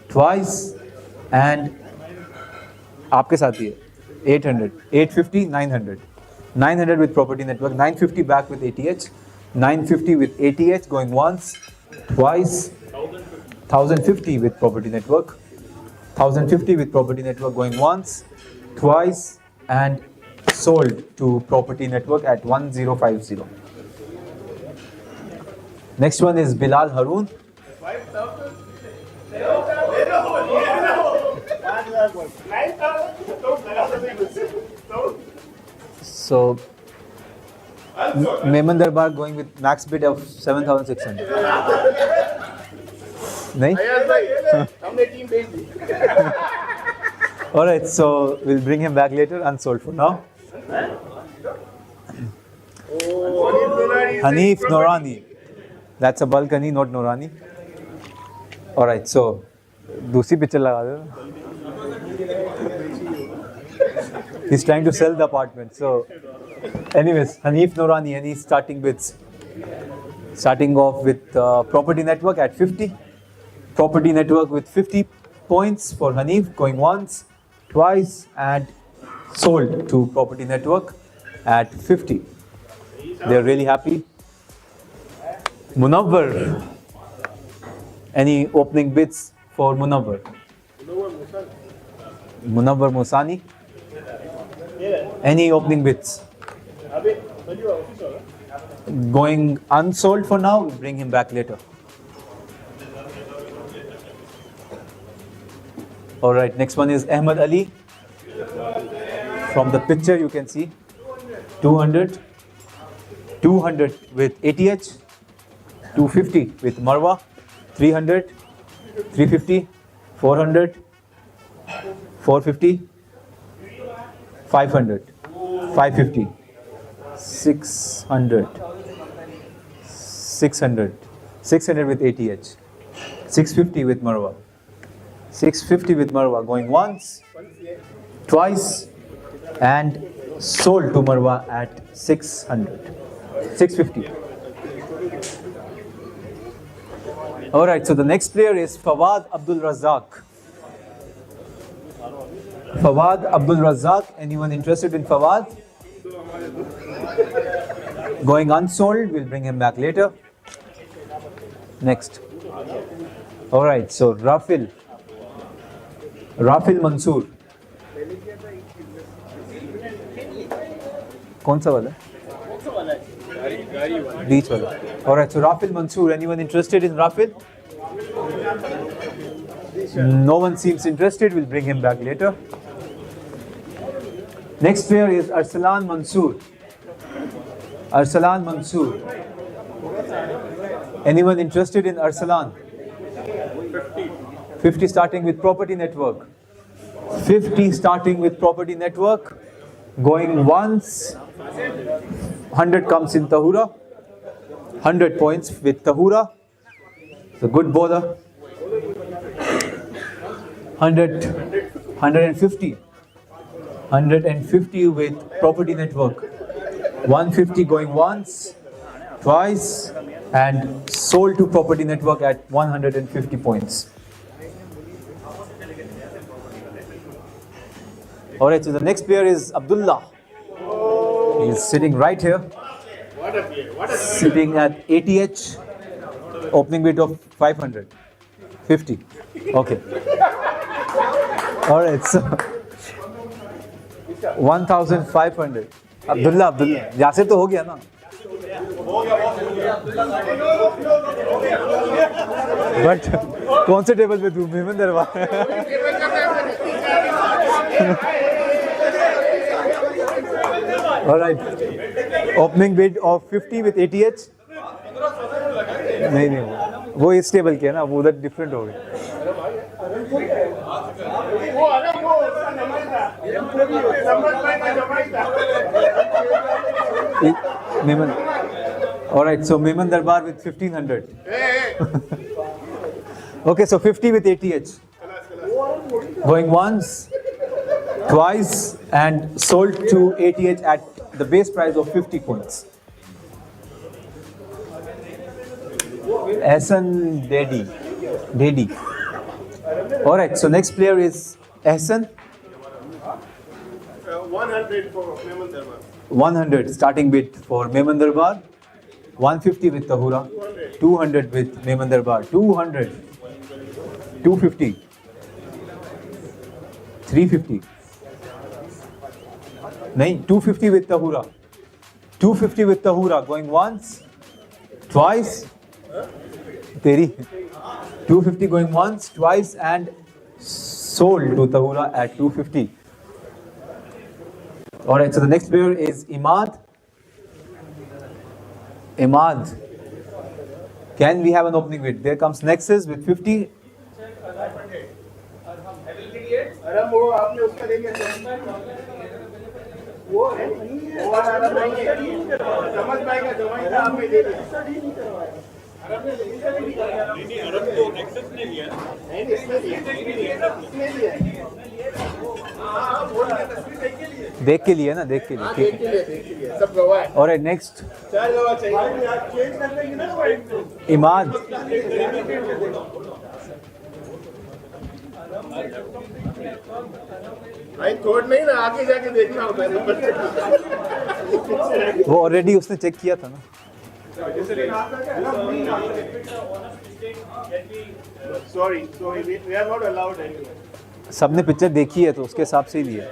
twice, and आपके साथ ही है 800, 850, 900, 900 with property network, 950 back with ATH, 950 with ATH going once, twice, 1050 with property network, 1050 with property network going once, twice, and sold to property network at 1050. Next one is Bilal Haroon. So Mehman Darbar going with max bid of 7,600. नहीं? All right, so we'll bring him back later, unsold for now. Hanif Noorani. That's a balcony, not Noorani. All right, so दूसरी picture लगा दो. He's trying to sell the apartment. So, anyways, Hanif Noorani, and he's starting bids. Starting off with property network at 50. Property network with 50 points for Hanif, going once, twice, and sold to property network at 50. They're really happy. Munawwar. Any opening bids for Munawwar? Munawwar Musani. Any opening bids? Going unsold for now, we'll bring him back later. All right, next one is Ahmed Ali. From the picture you can see 200, 200 with ATH, 250 with Marwa, 300, 350, 400, 450, 500, 550, 600, 600, 600 with ATH, 650 with Marwa, 650 with Marwa going once, twice, and sold to Marwa at 600, 650. All right, so the next player is Fawad Abdul Razak. Fawad Abdul Razak, anyone interested in Fawad? Going unsold, we'll bring him back later. Next. All right, so Rafil Mansoor. कौन सा वाला? Beach वाला. All right, so Rafil Mansoor. Anyone interested in Rafil? No one seems interested. We'll bring him back later. Next player is Arsalan Mansoor. Arsalan Mansoor. Anyone interested in Arsalan? 50 starting with property network. 50 starting with property network. Going once. 100 comes in Tahura. 100 points with Tahura. It's a good bowler. 100, 150. 150 with property network. 150 going once, twice, and sold to property network at 150 points. All right, so the next player is Abdullah. He's sitting right here. Sitting at ATH. Opening bid of 500. 50. Okay. All right, so 1,500. Abdullah Yasir तो हो गया ना? But कौन से table पे दूँ? मेमन दरबार. All right. Opening bid of 50 with ATH. नहीं वो इस टेबल के है ना, वो उधर डिफरेंट हो गए. Mehman. All right, so Mehman Darbar with 1,500. Okay, so 50 with ATH. Going once, twice, and sold to ATH at the base price of 50 points. Ehsan Dedi. All right, so next player is Ehsan. 100 for Mehman Darbar. 100 starting bid for Mehman Darbar. 150 with Tahura. 200 with Mehman Darbar. 200. 250. 350. No, 250 with Tahura. 250 with Tahura. Going once, twice. 250 going once, twice, and sold to Tahura at 250. All right, so the next player is Imad. Can we have an opening bid? There comes Nexus with 50. देख के लिए ना, देख के लिए. सब गवाह है. All right, next. Imad. भाई थोड़ नहीं ना, आगे जाके देखना होता है. वो ऑलरेडी उसने चेक किया था ना. Sorry, we are not allowed anyway. सबने पिक्चर देखी है तो उसके हिसाब से ही लिया.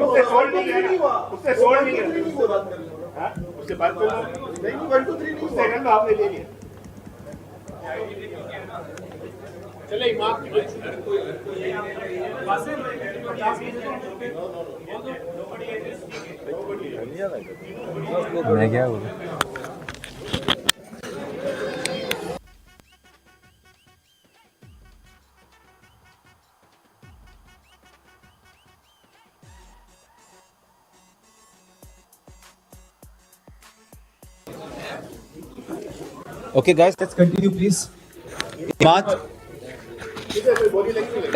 उससे सोल्ड नहीं है. उससे बात करो. नहीं 1 2 3 उससे सेकंड आपने ले लिया. चले इमाम मैं क्या बोलूं. Okay, guys, let's continue, please. Imad.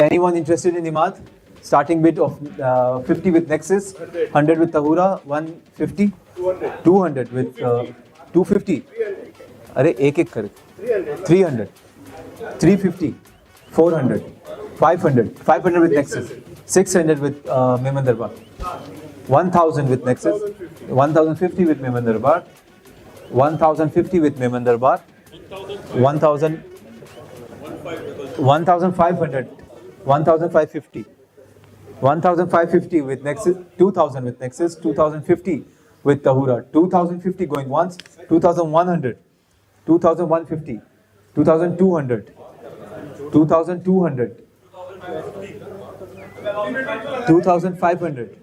Anyone interested in Imad? Starting bid of 50 with Nexus, 100 with Tahura, 150, 200 with 250. अरे एक कर. 300, 350, 400, 500 with Nexus, 600 with Mehman Darbar, 1,000 with Nexus, 1,050 with Mehman Darbar, 1,050 with Mehman Darbar, 1,500, 1,550, 1,550 with Nexus, 2,000 with Nexus, 2,050 with Tahura, 2,050 going once, 2,100, 2,150, 2,200, 2,200, 2,500,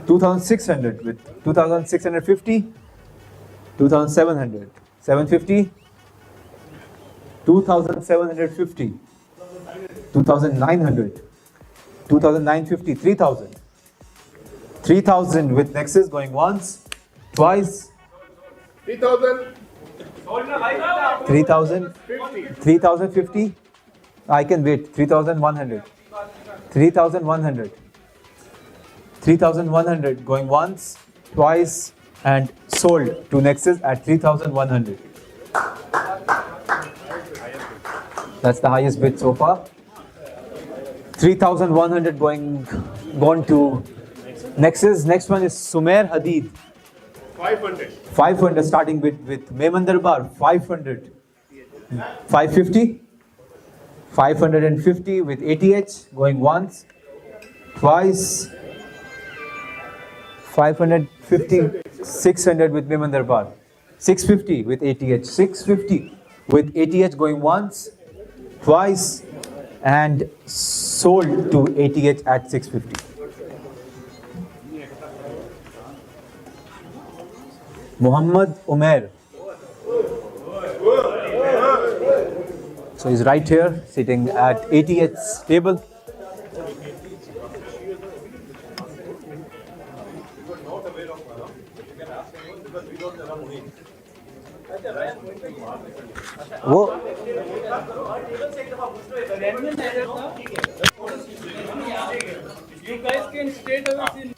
2,600 with 2,650, 2,700, 750, 2,750, 2,900, 2,950, 3,000, 3,000 with Nexus going once, twice, 3,000, 3,000, 3,050, I can wait, 3,100, 3,100, 3,100 going once, twice, and sold to Nexus at 3,100. That's the highest bid so far. 3,100 gone to Nexus. Next one is Sumer Hadid. 500. 500 starting with Mehman Darbar, 500, 550, 550 with ATH going once, twice, 550, 600 with Mehman Darbar, 650 with ATH, 650 with ATH going once, twice, and sold to ATH at 650. Muhammad Umair. So he's right here sitting at ATH's table. वो You guys can straight away see.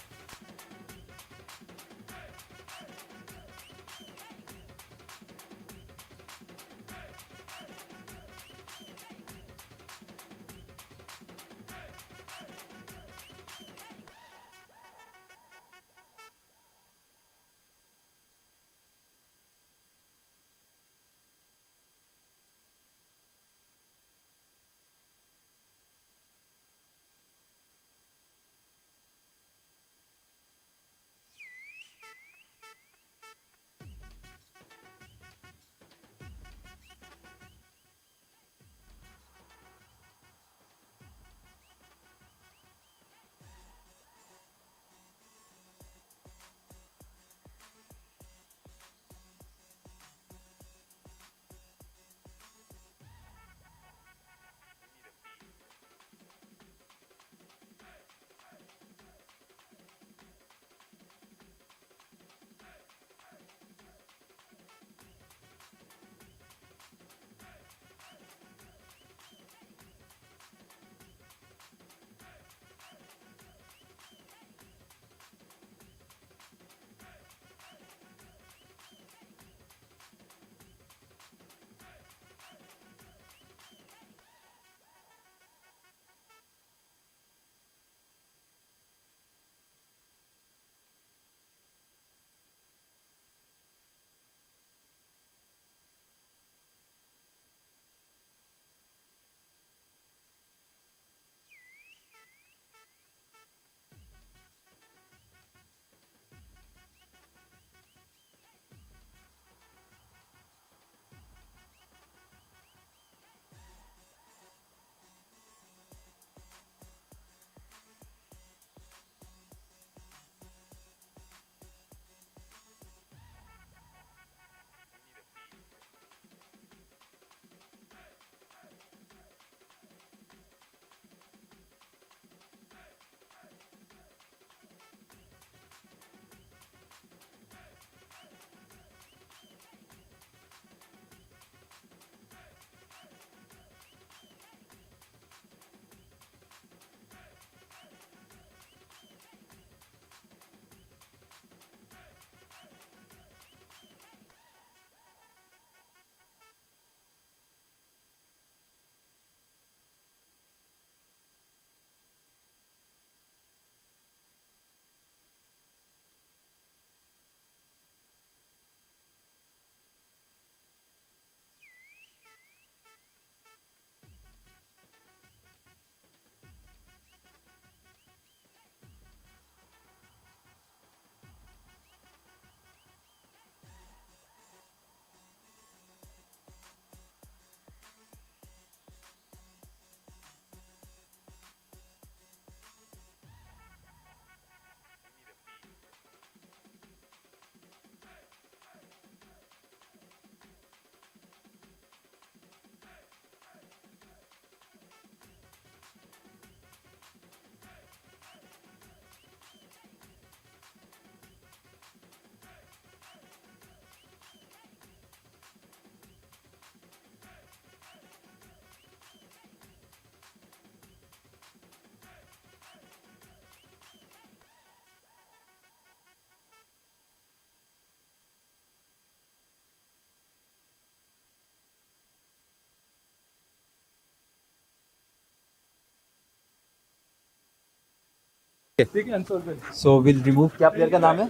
So we'll remove क्या player का नाम है?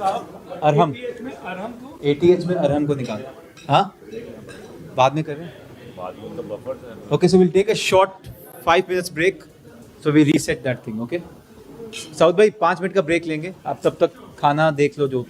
Arham ATH में अरहम को ATH में अरहम को निकाल. हाँ बाद में करें. Okay, so we'll take a short 5 minutes break. So we reset that thing, okay? South भाई 5 मिनट का ब्रेक लेंगे. आप तब तक खाना देख लो जो.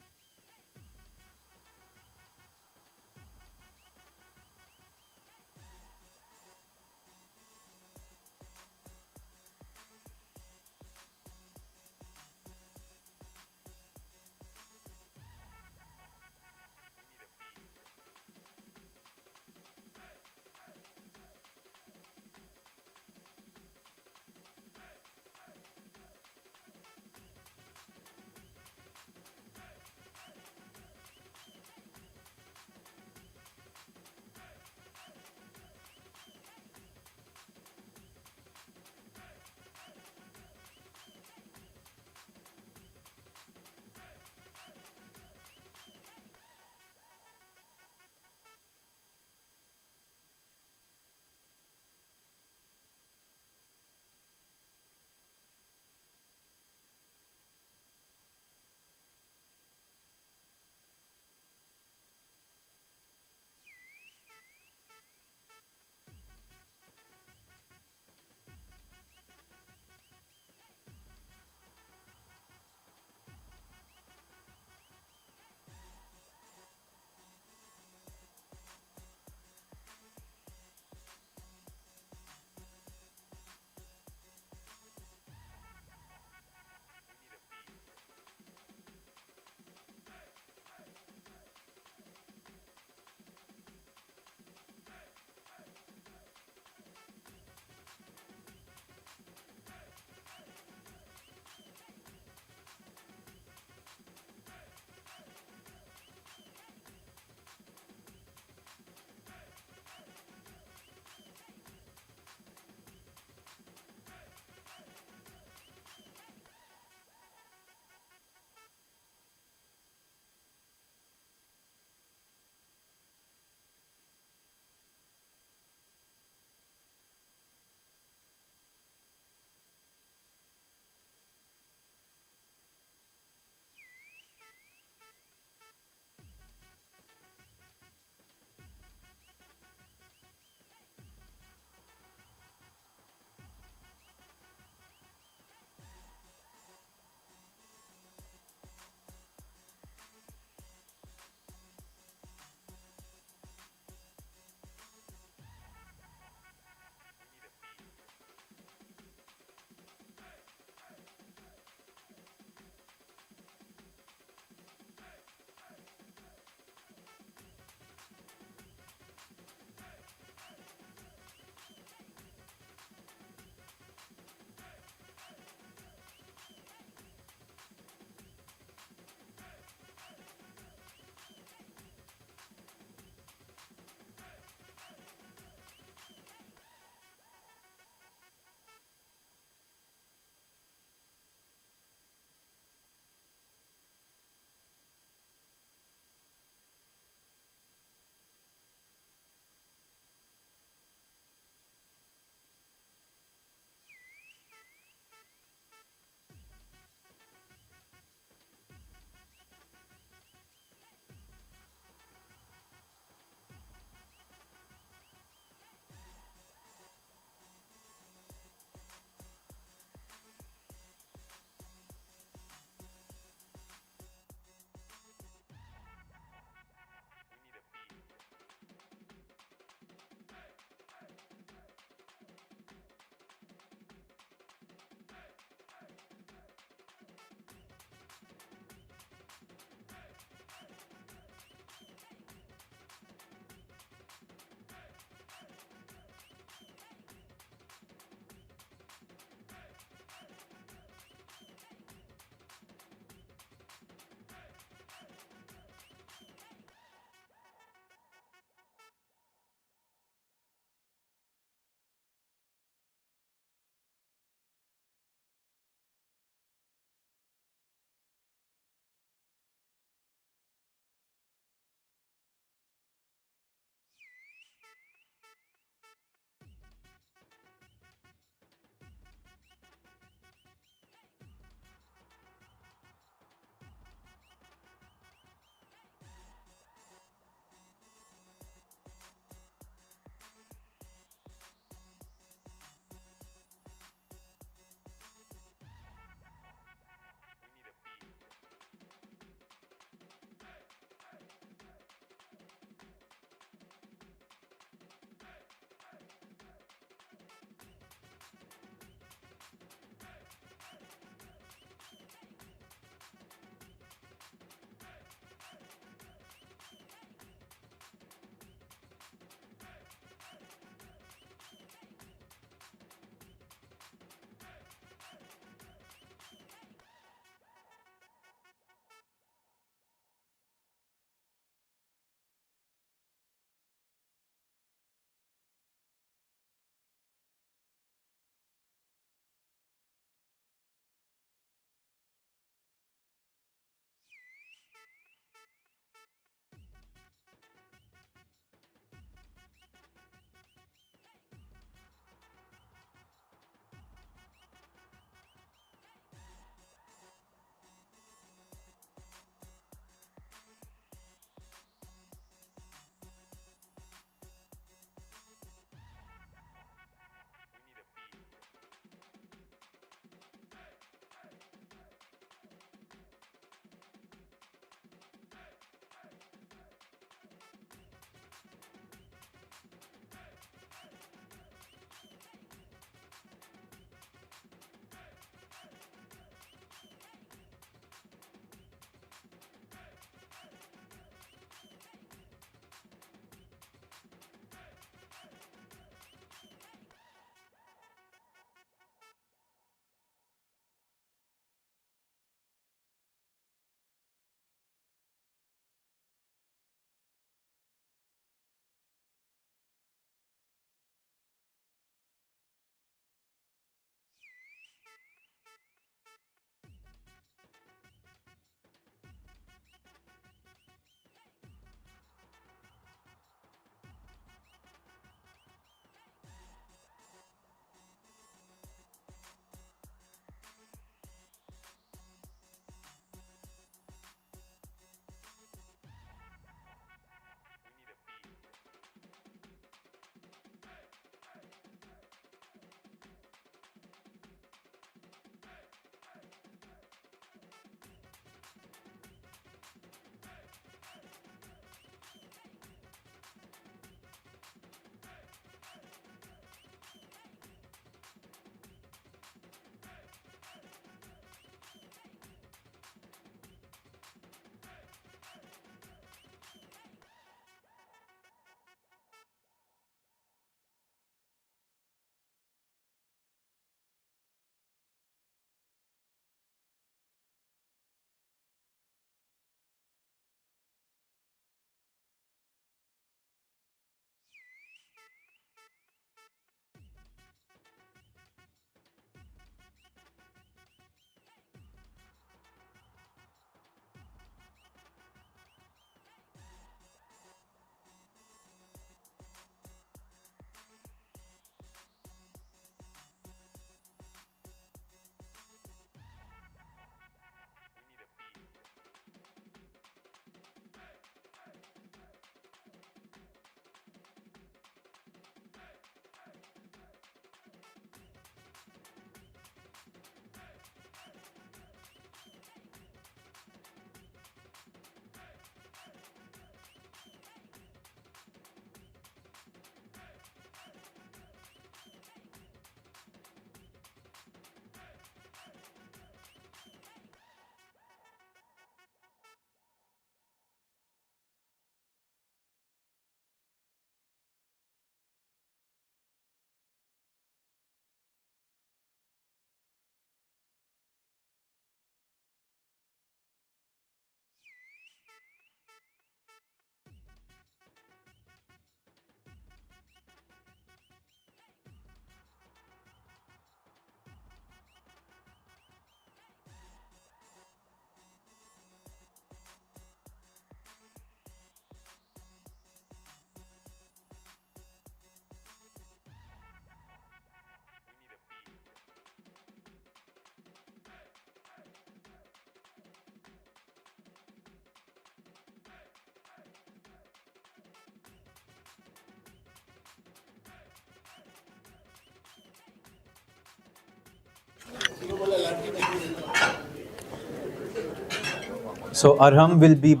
So Arham will be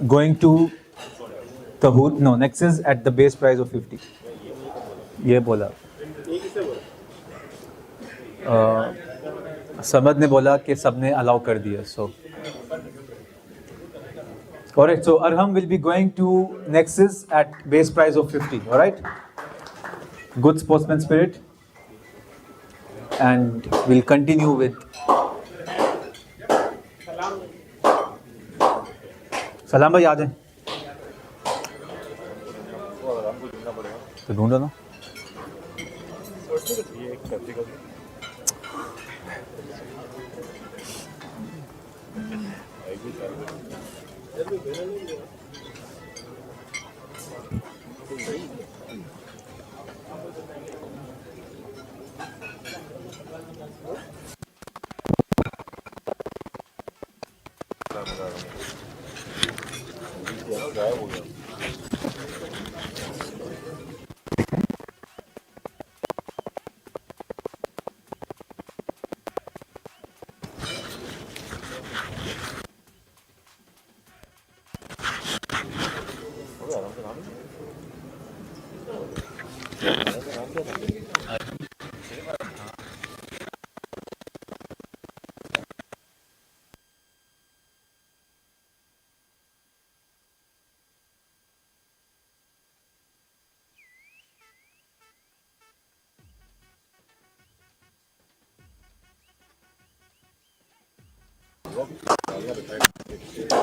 going to Nexus at the base price of 50. ये बोला समद ने बोला कि सबने अलाउ कर दिया. So alright, so Arham will be going to Nexus at base price of 50. Alright, good sportsman spirit, and we'll continue with सलाम भाई. आ जाए तो ढूंढो ना.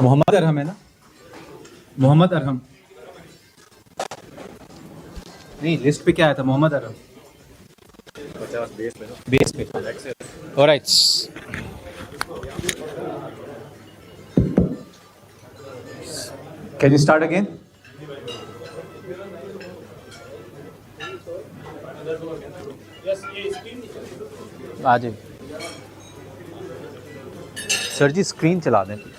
मोहम्मद अरहम है ना, मोहम्मद अरहम नहीं, लिस्ट पे क्या आया था? मोहम्मद अरहम 50 बेस पे. Alright, can you start again? आ जाए सर जी, स्क्रीन चला दें please.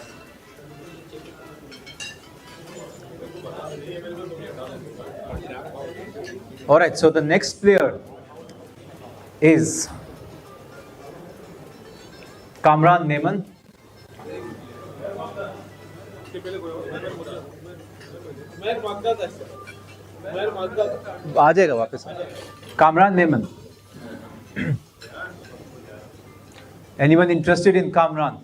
Alright, so the next player is Kamran Neman. आ जाएगा वापस. Kamran Neman. Anyone interested in Kamran?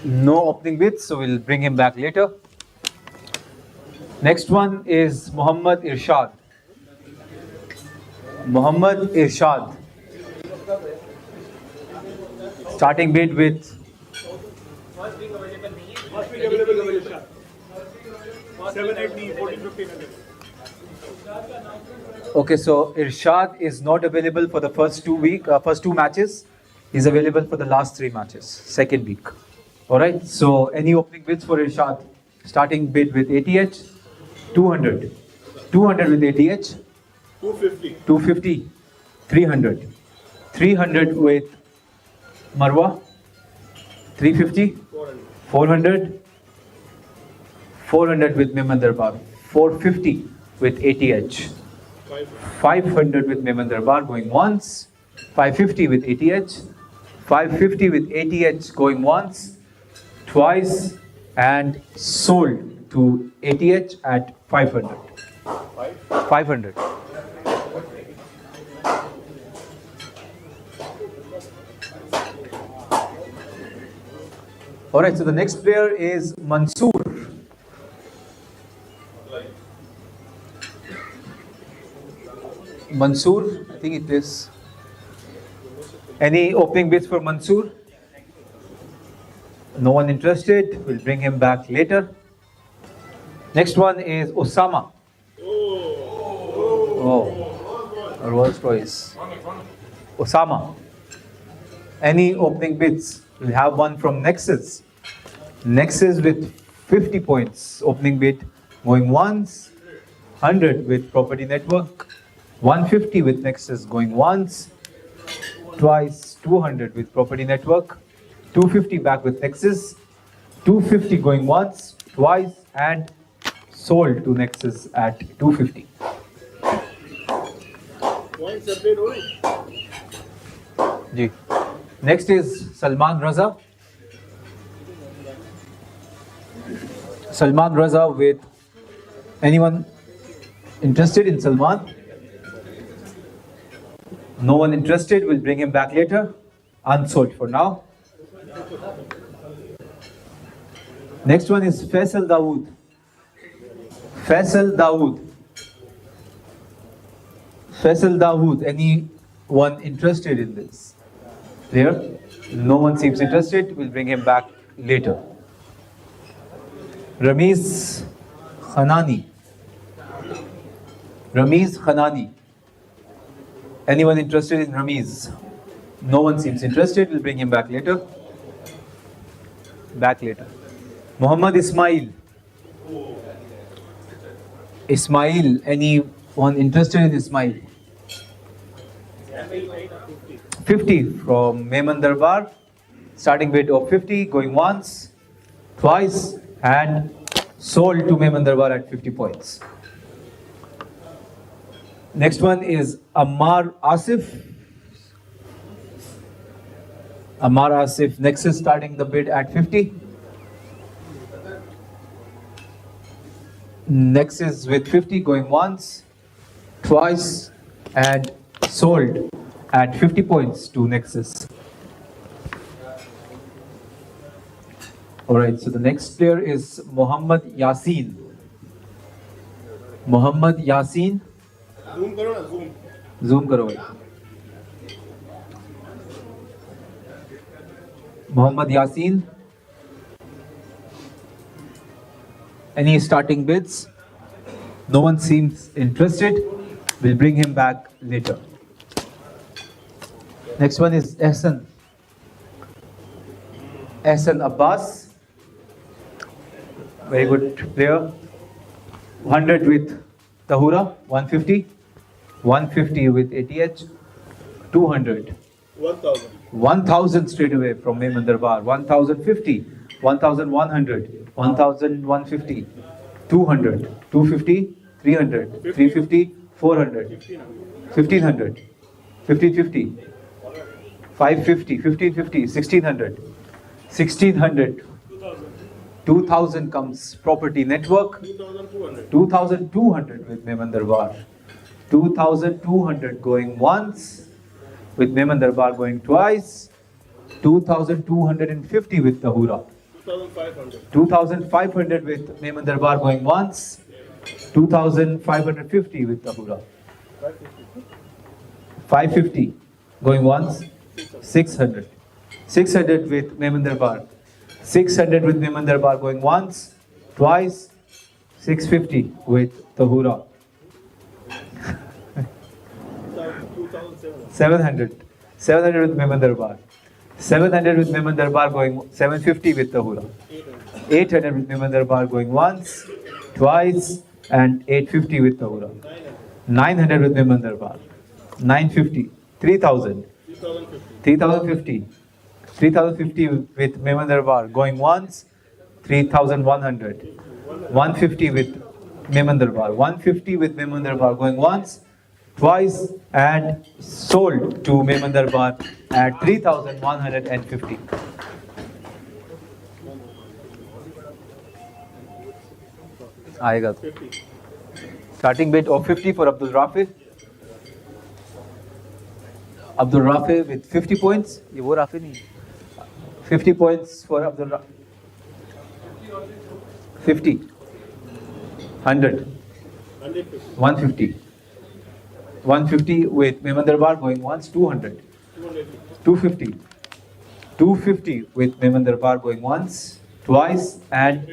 No opening bids, so we'll bring him back later. Next one is Muhammad Irshad. Muhammad Irshad. Starting bid with Okay, so Irshad is not available for the first two matches. He's available for the last 3 matches, second week. All right. So any opening bids for Irshad? Starting bid with ATH 200, 200 with ATH 250, 250, 300, 300 with Marwa 350, 400, 400 with Mehman Darbar, 450 with ATH, 500 with Mehman Darbar going once, 550 with ATH, 550 with ATH going once, twice, and sold to ATH at 500. 500. All right, so the next player is Mansoor. Mansoor, I think it is. Any opening bids for Mansoor? No one interested. We'll bring him back later. Next one is Osama. Oh, Rolls Royce. Osama. Any opening bids? We'll have one from Nexus. Nexus with 50 points. Opening bid going once. 100 with Property Network. 150 with Nexus going once. Twice. 200 with Property Network. 250 back with Nexus. 250 going once, twice, and sold to Nexus at 250. Ji. Next is Salman Raza. Salman Raza with anyone interested in Salman? No one interested, we'll bring him back later. Unsold for now. Next one is Faisal Dawood. Faisal Dawood. Faisal Dawood, anyone interested in this? Clear? No one seems interested, we'll bring him back later. Ramiz Khanani. Ramiz Khanani. Anyone interested in Ramiz? No one seems interested, we'll bring him back later. Muhammad Ismail. Ismail, anyone interested in Ismail? 50 from Mehman Darbar. Starting bid of 50, going once, twice, and sold to Mehman Darbar at 50 points. Next one is Ammar Asif. Ammar Asif, Nexus starting the bid at 50. Nexus with 50 going once, twice, and sold at 50 points to Nexus. Alright, so the next player is Muhammad Yasin. Muhammad Yasin. Zoom करो ना, zoom. Zoom करो भाई. Muhammad Yasin. Any starting bids? No one seems interested. We'll bring him back later. Next one is Ehsan. Ehsan Abbas. Very good player. 100 with Tahura. 150. 150 with ATH. 200. 1,000. 1,000 straight away from Mehman Darbar. 1,050. 1,100. 1,150. 200. 250. 300. 350. 400. 1,500. 1,550. 550. 1,550. 1,600. 1,600. 2,000 comes Property Network. 2,200. 2,200 with Mehman Darbar. 2,200 going once, with Mehman Darbar going twice. 2,250 with Tahura. 2,500. 2,500 with Mehman Darbar going once. 2,550 with Tahura. 550 going once. 600. 600 with Mehman Darbar. 600 with Mehman Darbar going once, twice. 650 with Tahura. 700. 700 with Mehman Darbar. 700 with Mehman Darbar going 750 with Tahura. 800 with Mehman Darbar going once, twice, and 850 with Tahura. 900 with Mehman Darbar. 950. 3,000. 3,050. 3,050 with Mehman Darbar going once. 3,100. 150 with Mehman Darbar. 150 with Mehman Darbar going once, twice, and sold to Mehman Darbar at 3,150. आएगा तो starting bid of 50 for Abdul Rafi. Abdul Rafi with 50 points. ये वो Rafi नहीं. 50 points for Abdul Rafi. 50. 100. 150. 150 with Mehman Darbar going once. 200. 250. 250 with Mehman Darbar going once, twice, and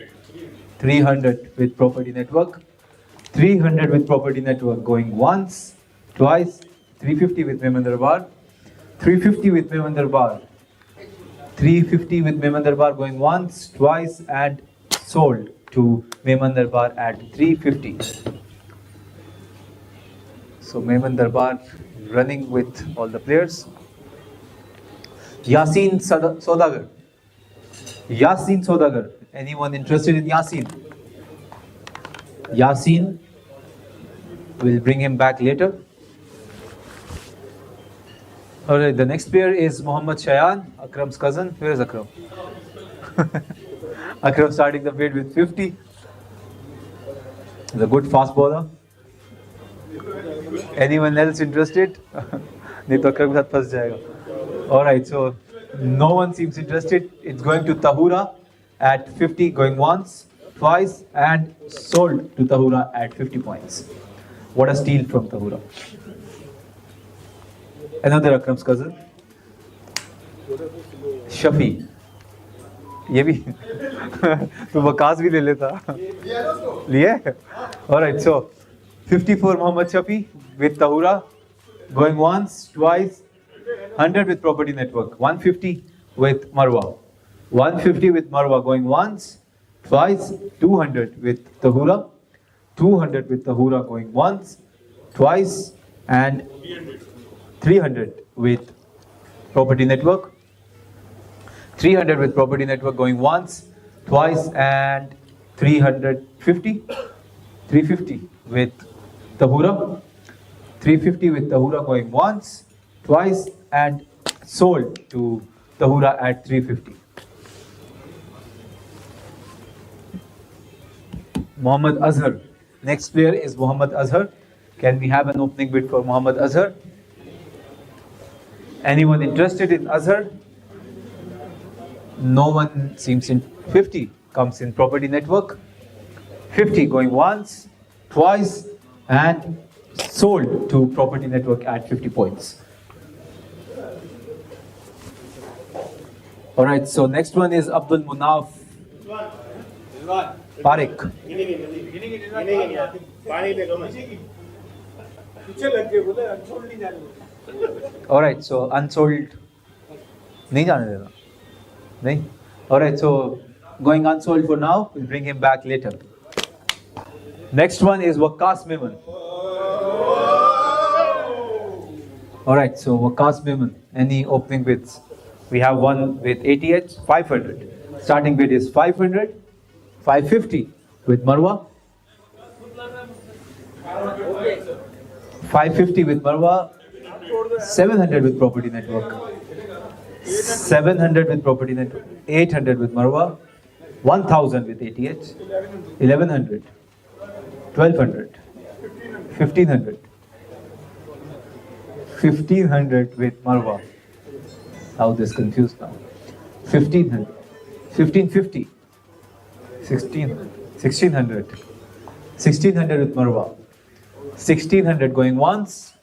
300 with Property Network. 300 with Property Network going once, twice. 350 with Mehman Darbar. 350 with Mehman Darbar. 350 with Mehman Darbar going once, twice, and sold to Mehman Darbar at 350. So Mehman Darbar running with all the players. Yasin Sodagar. Yasin Sodagar. Anyone interested in Yasin? Yasin. We'll bring him back later. All right, the next player is Mohammad Shayan, Akram's cousin. Where is Akram? Akram starting the bid with 50. He's a good fast bowler. Anyone else interested? नहीं तो अकरम के साथ फंस जाएगा. All right, so no one seems interested. It's going to Tahura at 50, going once, twice, and sold to Tahura at 50 points. What a steal from Tahura. Another Akram's cousin, Shafi. ये भी तो वकास भी ले लेता लिए. All right, so 54 Mohammad Shafi with Tahura, going once, twice, 100 with Property Network, 150 with Marwa, 150 with Marwa going once, twice, 200 with Tahura, 200 with Tahura going once, twice, and 300 with Property Network, 300 with Property Network going once, twice, and 350, 350 with Tahura, 350 with Tahura going once, twice, and sold to Tahura at 350. Muhammad Azhar. Next player is Muhammad Azhar. Can we have an opening bid for Muhammad Azhar? Anyone interested in Azhar? No one seems in. 50 comes in Property Network. 50 going once, twice, and sold to Property Network at 50 points. All right, so next one is Abdul Munaf Parik. All right, so unsold. नहीं जाने देना. नहीं. All right, so going unsold for now. We'll bring him back later. Next one is Waqas Memon. All right, so Waqas Memon. Any opening bids? We have one with ATH, 500. Starting bid is 500, 550 with Marwa, 550 with Marwa, 700 with Property Network, 700 with Property Network, 800 with Marwa, 1000 with ATH, 1100, 1200, 1500, 1500 with Marwa. How this confused now. 1500, 1550, 1600, 1600 with Marwa, 1600 going once,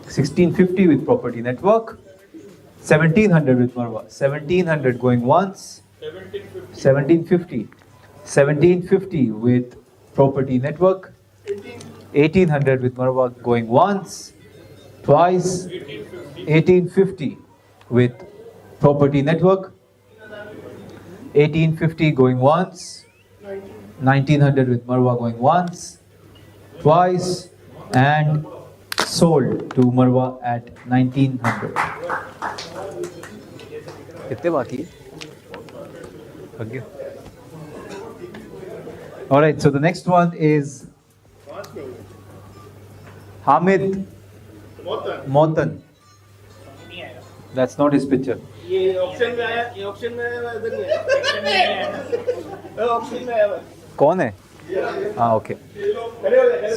1650 with Property Network, 1700 with Marwa, 1700 going once, 1750, 1750 with Property Network, 1800 with Marwa going once, twice, 1850 with Property Network, 1850 going once, 1900 with Marwa going once, twice, and sold to Marwa at 1900. कितने बाकी? All right, so the next one is Hamid Motan. That's not his picture. ये option में आया, ये option में आया, इधर नहीं आया। ऑप्शन में आया। कौन है? Ah, okay.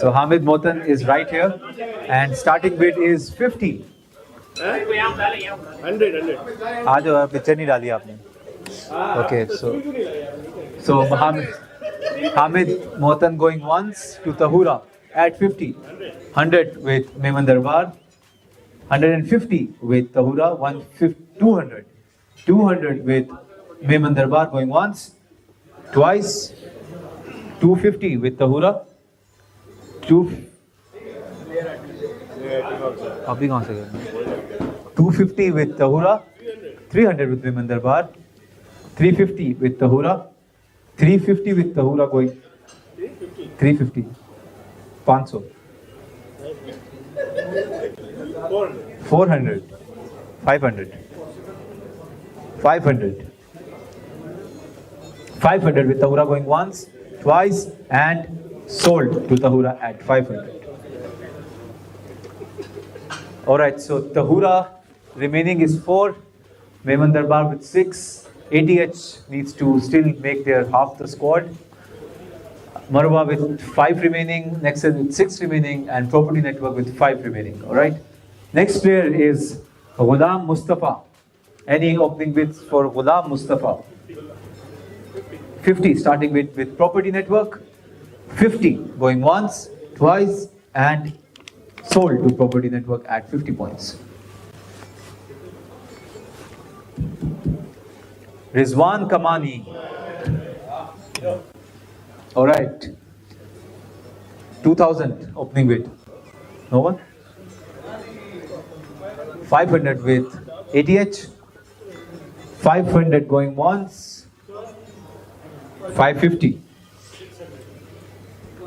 So Hamid Motan is right here, and starting bid is 50. 100. आज पिक्चर नहीं डाली आपने. Okay, so Hamid Motan going once to Tahura at 50, 100 with Mehman Darbar, 150 with Tahura, 200, 200 with Mehman Darbar going once, twice, 250 with Tahura, अभी कौन से गए? 250 with Tahura, 300 with Mehman Darbar, 350 with Tahura, 350 with Tahura going 350, 500, 400, 500, 500, 500 with Tahura going once, twice, and sold to Tahura at 500. All right, so Tahura remaining is 4. Mehman Darbar with 6. ATH needs to still make their half the squad. Marwa with 5 remaining, Nexus with 6 remaining, and Property Network with 5 remaining. Alright. Next player is Ghulam Mustafa. Any opening bids for Ghulam Mustafa? 50 starting with Property Network. 50 going once, twice, and sold to Property Network at 50 points. Rizwan Kamani. Alright. 2000 opening bid. No one? 500 with ATH. 500 going once. 550.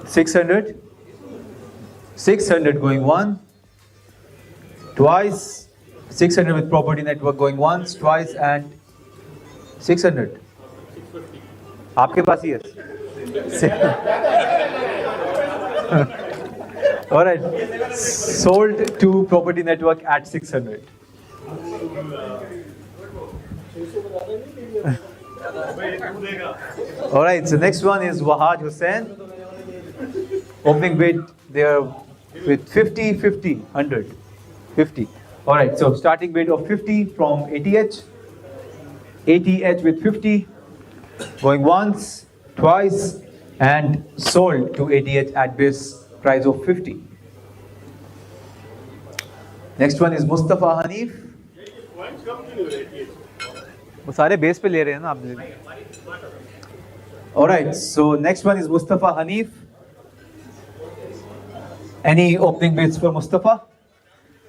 600. 600 going one. Twice. 600 with Property Network going once, twice, and 600. आपके पास ही है. All right. Sold to Property Network at 600. All right. So next one is Wahad Hussain. Opening bid there with 50, 50, 100, 50. All right. So starting bid of 50 from ATH. ATH with 50, going once, twice, and sold to ATH at base price of 50. Next one is Mustafa Hanif. वो सारे base पे ले रहे हैं ना आप. All right, so next one is Mustafa Hanif. Any opening bids for Mustafa?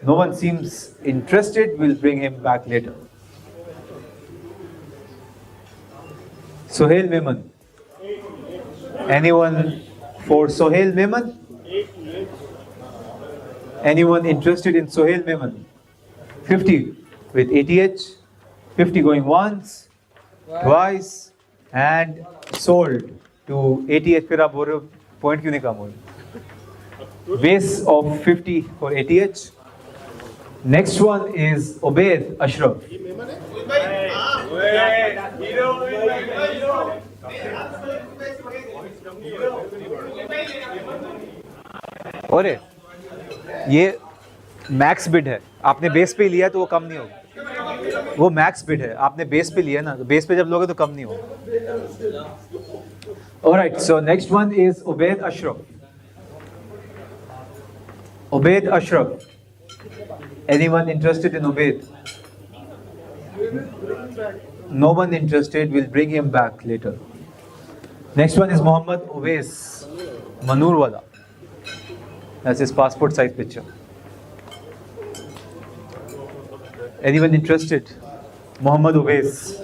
No one seems interested. We'll bring him back later. Sohail Memon. Anyone for Sohail Memon? Anyone interested in Sohail Memon? 50 with ATH. 50 going once, twice, and sold to ATH. फिर आप बोल रहे हो point क्यों नहीं कम हो रहा? Base of 50 for ATH. Next one is Ubaid Ashraf. अरे ये मैक्स बिड है, आपने बेस पे लिया तो वो कम नहीं होगा. वो मैक्स बिड है, आपने बेस पे लिया ना, तो बेस पे जब लोगे तो कम नहीं होगा. Alright, so next one is Ubaid Ashraf. Ubaid Ashraf. Anyone interested in Ubaid? No one interested. We'll bring him back later. Next one is Muhammad Uwais Manurwala. That's his passport size picture. Anyone interested? Muhammad Uwais.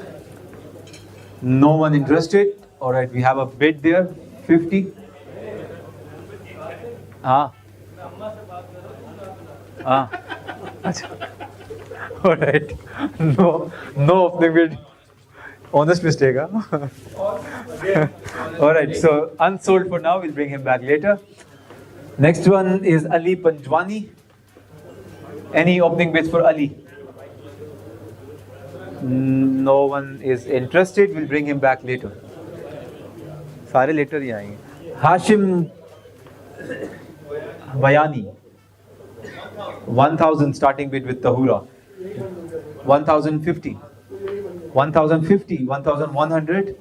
No one interested. Alright, we have a bid there. 50. Alright. No opening bid. Honest mistake, huh? Alright, so unsold for now. We'll bring him back later. Next one is Ali Panjwani. Any opening bids for Ali? No one is interested. We'll bring him back later. सारे later ही आएंगे. Hashim Bayani. 1000 starting bid with Tahura. 1050. 1050. 1100.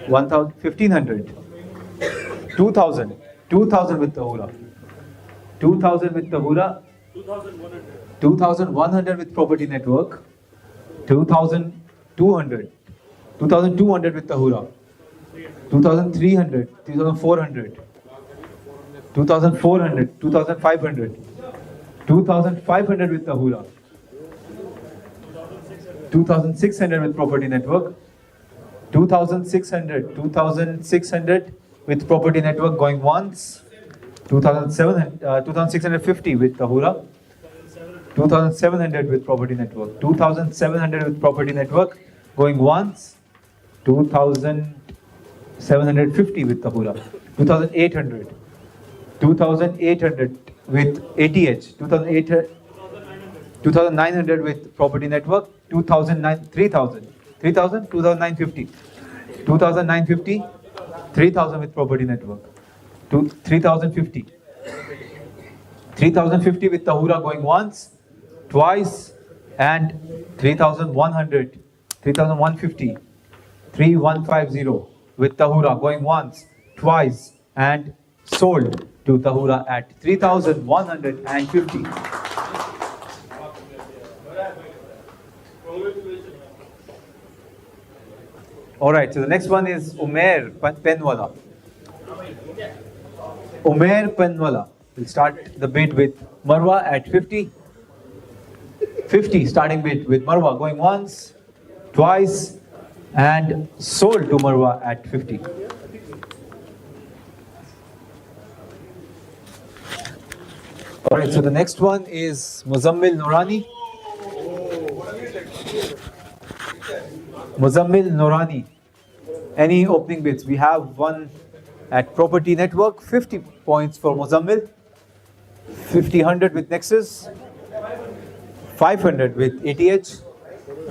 1500. 2000. 2000 with Tahura. 2000 with Tahura. 2100 with Property Network. 2200. 2200 with Tahura. 2300. 2400. 2400. 2500. 2500 with Tahura. 2600 with Property Network. 2600. 2600 with Property Network going once. 2650 with Tahura. 2700 with Property Network. 2700 with Property Network going once. 2750 with Tahura. 2800. 2800 with ATH. 2800. 2,900 with property network, 3,000, 2,950, 2,950, 3,000 with property network, 3,050, 3,050 with Tahura going once, twice, and 3,100, 3,150, 3,150 with Tahura going once, twice, and sold to Tahura at 3,150. All right, so the next one is Umair Penwala. Umair Penwala. We'll start the bid with Marwa at 50. 50 starting bid with Marwa going once, twice, and sold to Marwa at 50. All right, so the next one is Muzammil Noorani. Muzammil Noorani. Any opening bids? We have one at Property Network, 50 points for Muzammil, 50, 100 with Nexus, 500 with ATH,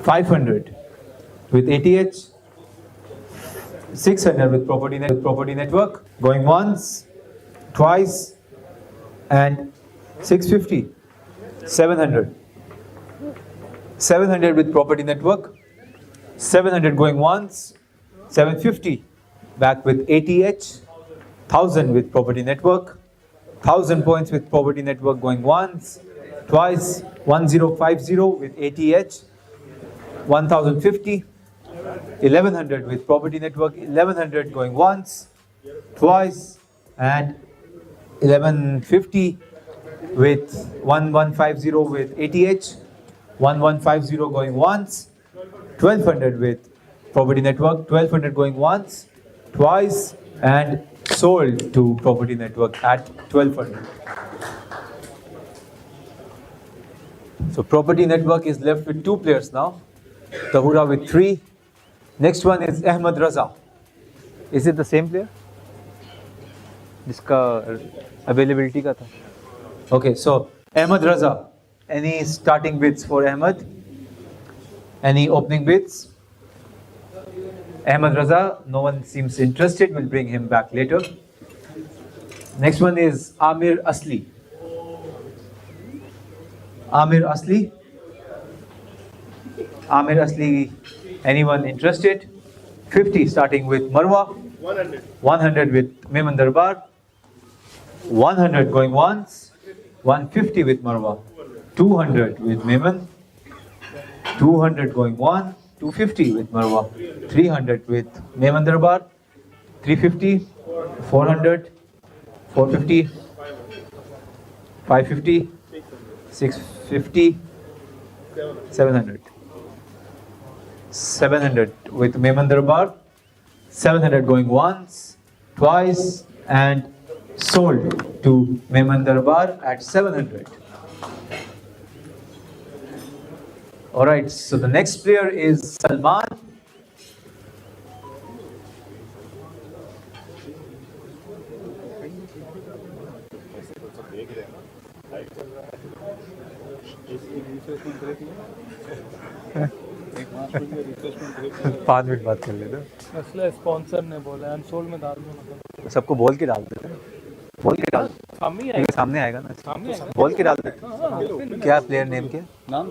500 with ATH, 600 with Property Network, going once, twice, and 650, 700. 700 with Property Network, 700 going once, 750 back with ATH, 1000 with Property Network, 1000 points with Property Network going once, twice, 1050 with ATH, 1050, 1100 with Property Network, 1100 going once, twice, and 1150 with 1150 with ATH, 1150 going once, 1200 with Property Network, 1200 going once, twice, and sold to Property Network at 1200. So Property Network is left with 2 players now. Tahura with 3. Next one is Ahmed Raza. Is it the same player? जिसका availability का था. Okay, so Ahmed Raza. Any starting bids for Ahmed? Any opening bids? Ahmed Raza, no one seems interested. We'll bring him back later. Next one is Amir Asli. Amir Asli. Amir Asli, anyone interested? 50 starting with Marwa. 100. 100 with Mehman Darbar. 100 going once. 150 with Marwa. 200 with Mehman. 200 going one. 250 with Marwa. 300 with Mehman Darbar. 350. 400. 450. 550. 650. 700. 700 with Mehman Darbar. 700 going once, twice, and sold to Mehman Darbar at 700. Alright, so the next player is Salman. पाँच minute बात कर लेते असले sponsor ने बोला unsold में डाल दो मतलब सबको बोल के डाल देते बोल के डाल सामने आएगा ना बोल के डाल देते क्या प्लेयर नेम के नाम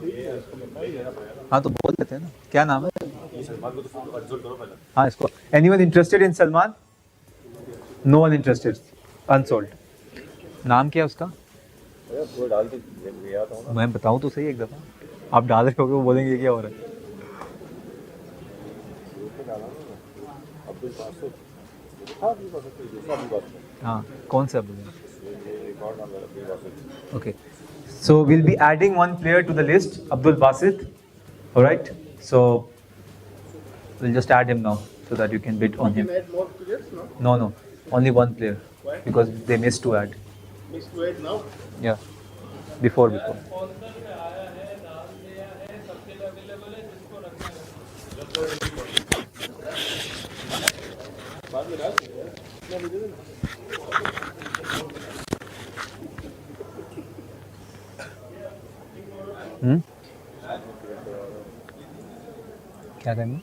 हाँ तो बोल देते हैं ना क्या नाम है हाँ इसको anyone interested in Salman no one interested unsold नाम क्या है उसका मैं बताऊं तो सही एक दफ़ा आप डाल रहे हो वो बोलेंगे क्या हो रहा है हाँ कौन सा okay so we'll be adding one player to the list Abdul Basit alright so we'll just add him now so that you can bid on him Add more players, no? no only one player Why? because they missed to add Missed to add now. yeah before क्या करना?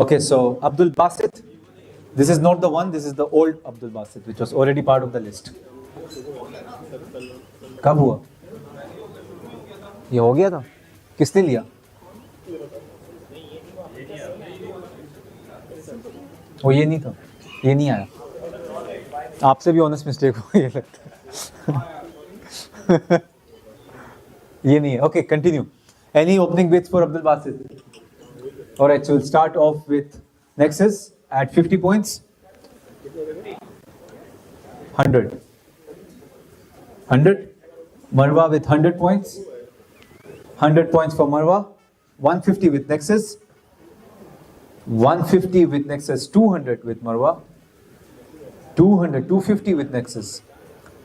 Okay, so Abdul Basit. This is not the one, this is the old Abdul Basit, which was already part of the list. कब हुआ? ये हो गया था? किसने लिया? वो ये नहीं था, ये नहीं आया. आपसे भी ऑनेस्ट मिस्टेक हो ये लगता है. ये नहीं है. Okay, continue. Any opening bids for Abdul Basit? Alright, so we'll start off with Nexus at 50 points. 100. 100. Marwa with 100 points. 100 points for Marwa. 150 with Nexus. 150 with Nexus. 200 with Marwa. 200. 250 with Nexus.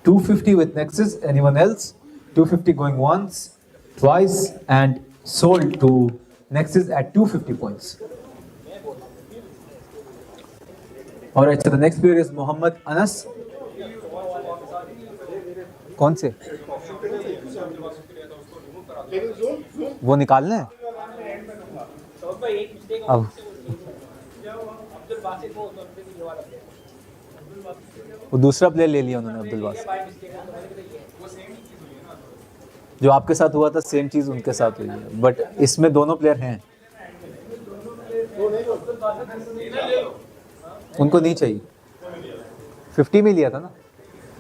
250 with Nexus. Anyone else? 250 going once, twice, and sold to Nexus at 250 points. Alright, so the next player is Muhammad Anas. कौन से? वो निकालना है? अब वो दूसरा player ले लिया उन्होंने अब्दुल बासित. जो आपके साथ हुआ था सेम चीज उनके साथ हुई है, बट इसमें दोनों प्लेयर हैं. उनको नहीं चाहिए. 50 में लिया था ना,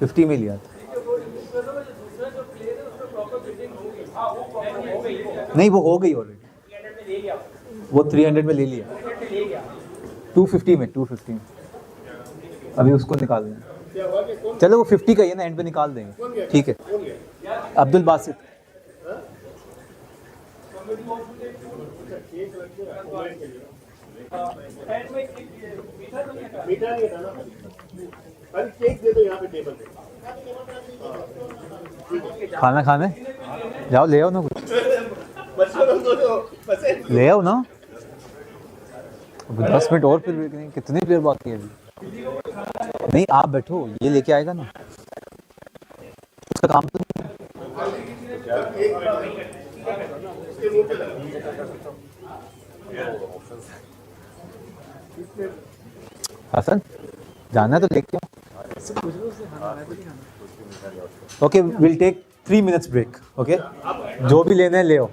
50 में लिया था. नहीं, वो हो गई ऑलरेडी. वो 300 में ले लिया. 250 में, 250 में अभी उसको निकाल देंगे. चलो वो 50 का ही है ना, एंड पे निकाल देंगे. ठीक है. अब्दुल बासित. मीठा नहीं था ना, अरे केक दे दो यहाँ पे टेबल पे. खाना खाने जाओ, ले आओ ना कुछ. ले आओ ना. 10 मिनट और फिर नहीं, कितनी देर बाकी है अभी? नहीं, आप बैठो, ये लेके आएगा ना. उसका काम तो हसन जाना है तो लेके आओ. Okay, will take 3 minutes break. Okay, जो भी लेना है ले आओ.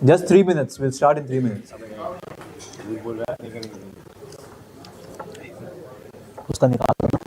Just 3 minutes, will start in 3 minutes. उसका निकाल दो.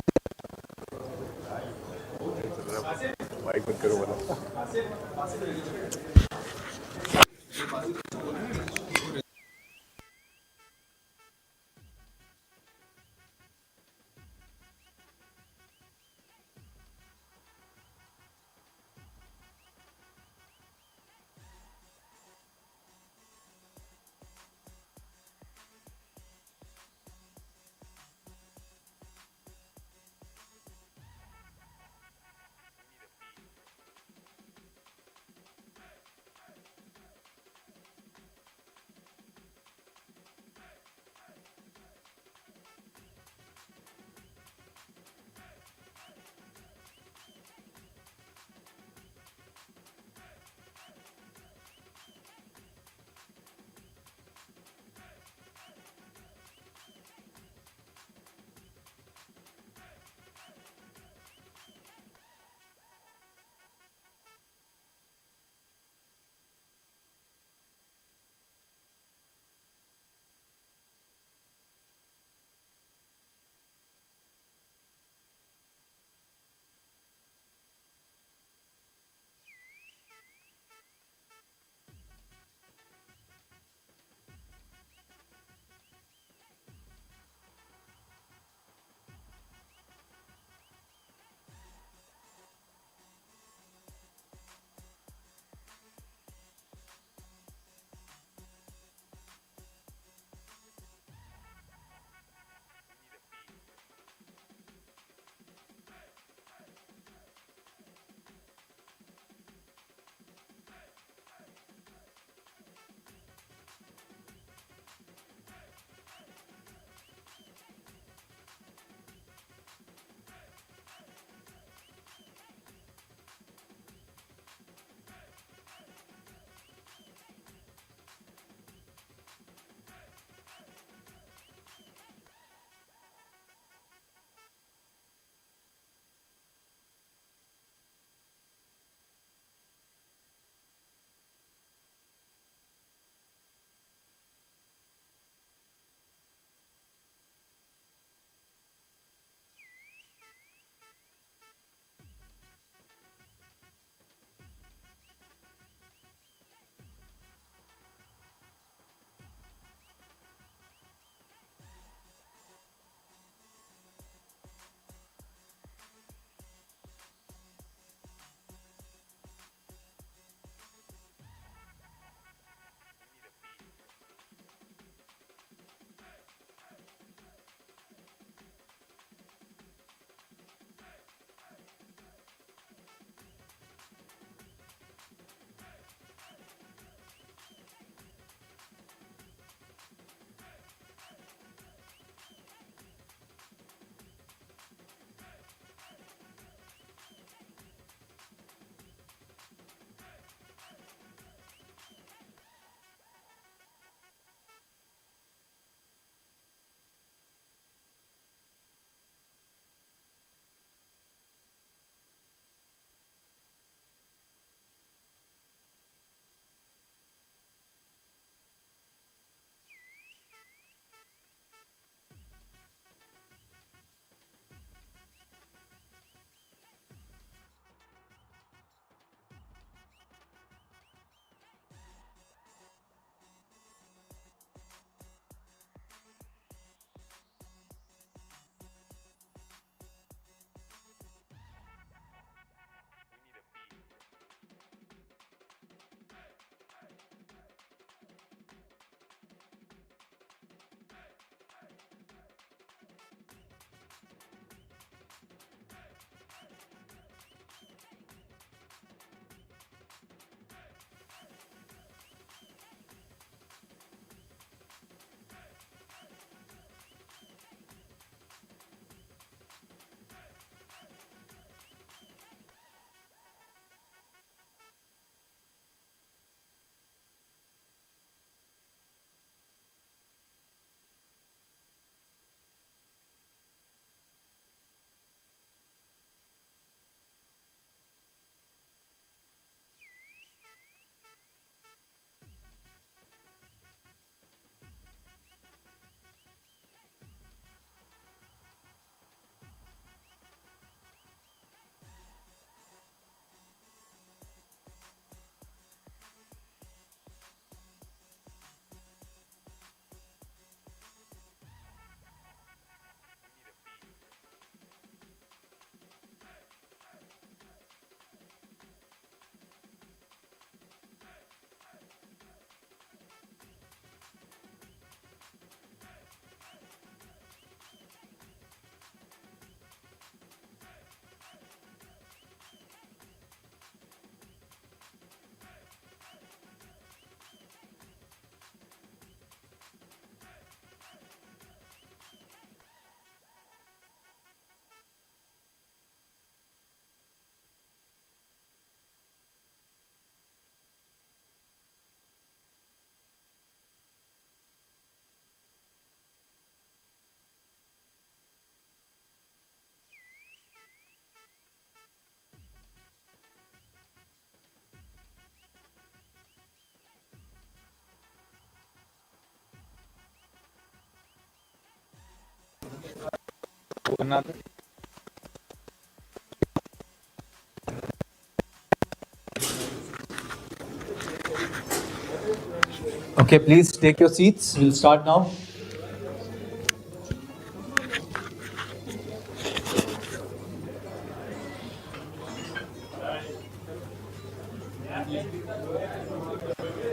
Okay, please take your seats. We'll start now.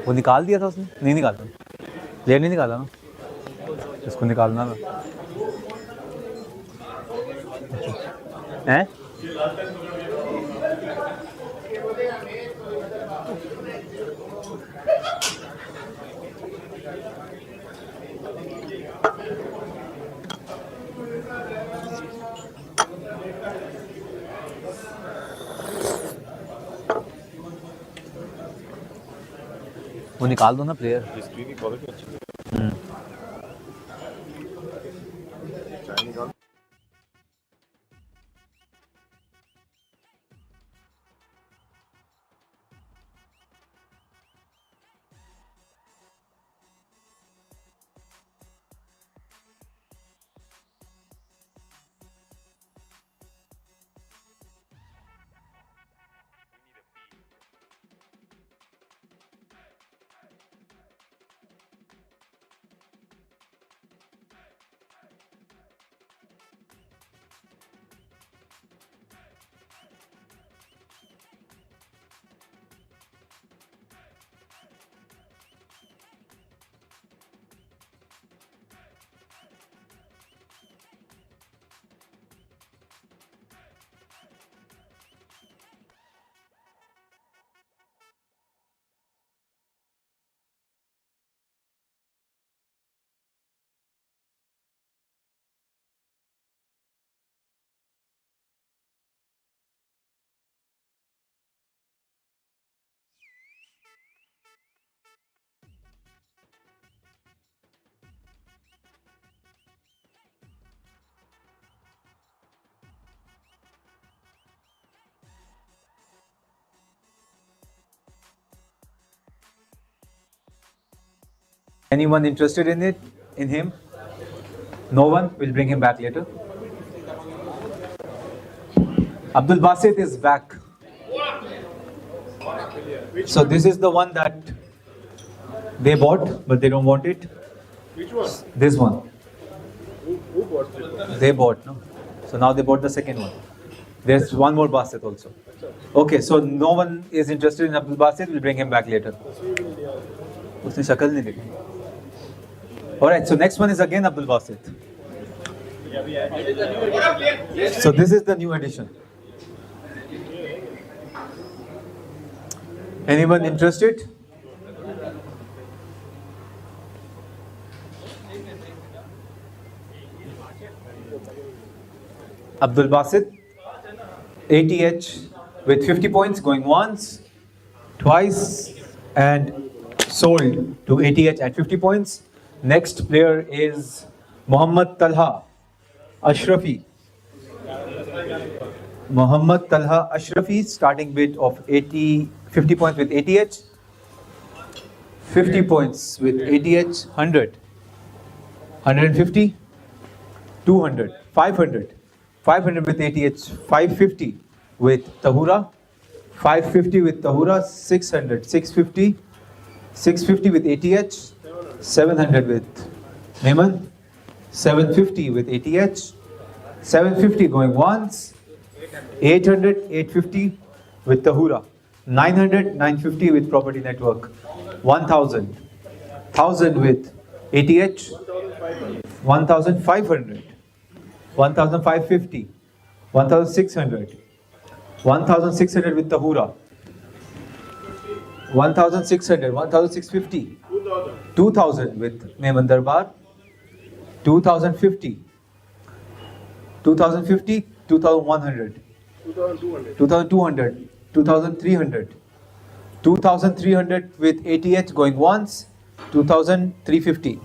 वो निकाल दिया था उसने? नहीं निकाला, प्लेयर नहीं निकाला ना, इसको निकालना था। हैं? वो निकाल दो ना player. Anyone interested in it? In him? No one? We'll bring him back later. Abdul Basit is back. So this is the one that they bought, but they don't want it. Which one? This one. Who bought it? They bought, no? So now they bought the second one. There's one more Basit also. Okay, so no one is interested in Abdul Basit. We'll bring him back later. उसने शक्ल नहीं देखी. Alright, so next one is again Abdul Basit. So this is the new edition. Anyone interested? Abdul Basit, ATH with 50 points going once, twice, and sold to ATH at 50 points. Next player is Muhammad Talha Ashrafi. Muhammad Talha Ashrafi, starting bid of 50 points with ATH, 50 points with ATH, 100, 150, 200, 500, 500 with ATH, 550 with Tahura, 550 with Tahura, 600, 650, 650 with ATH, 700 with Neyman, 750 with ATH, 750 going once, 800, 850 with Tahura, 900, 950 with Property Network, 1000, 1000 with ATH, 1500, 1550, 1600, 1600 with Tahura, 1600, 1650, 2000 with Neyman Darbar, 2050, 2050, 2100, 2200, 2300, 2300 with ATH going once, 2350,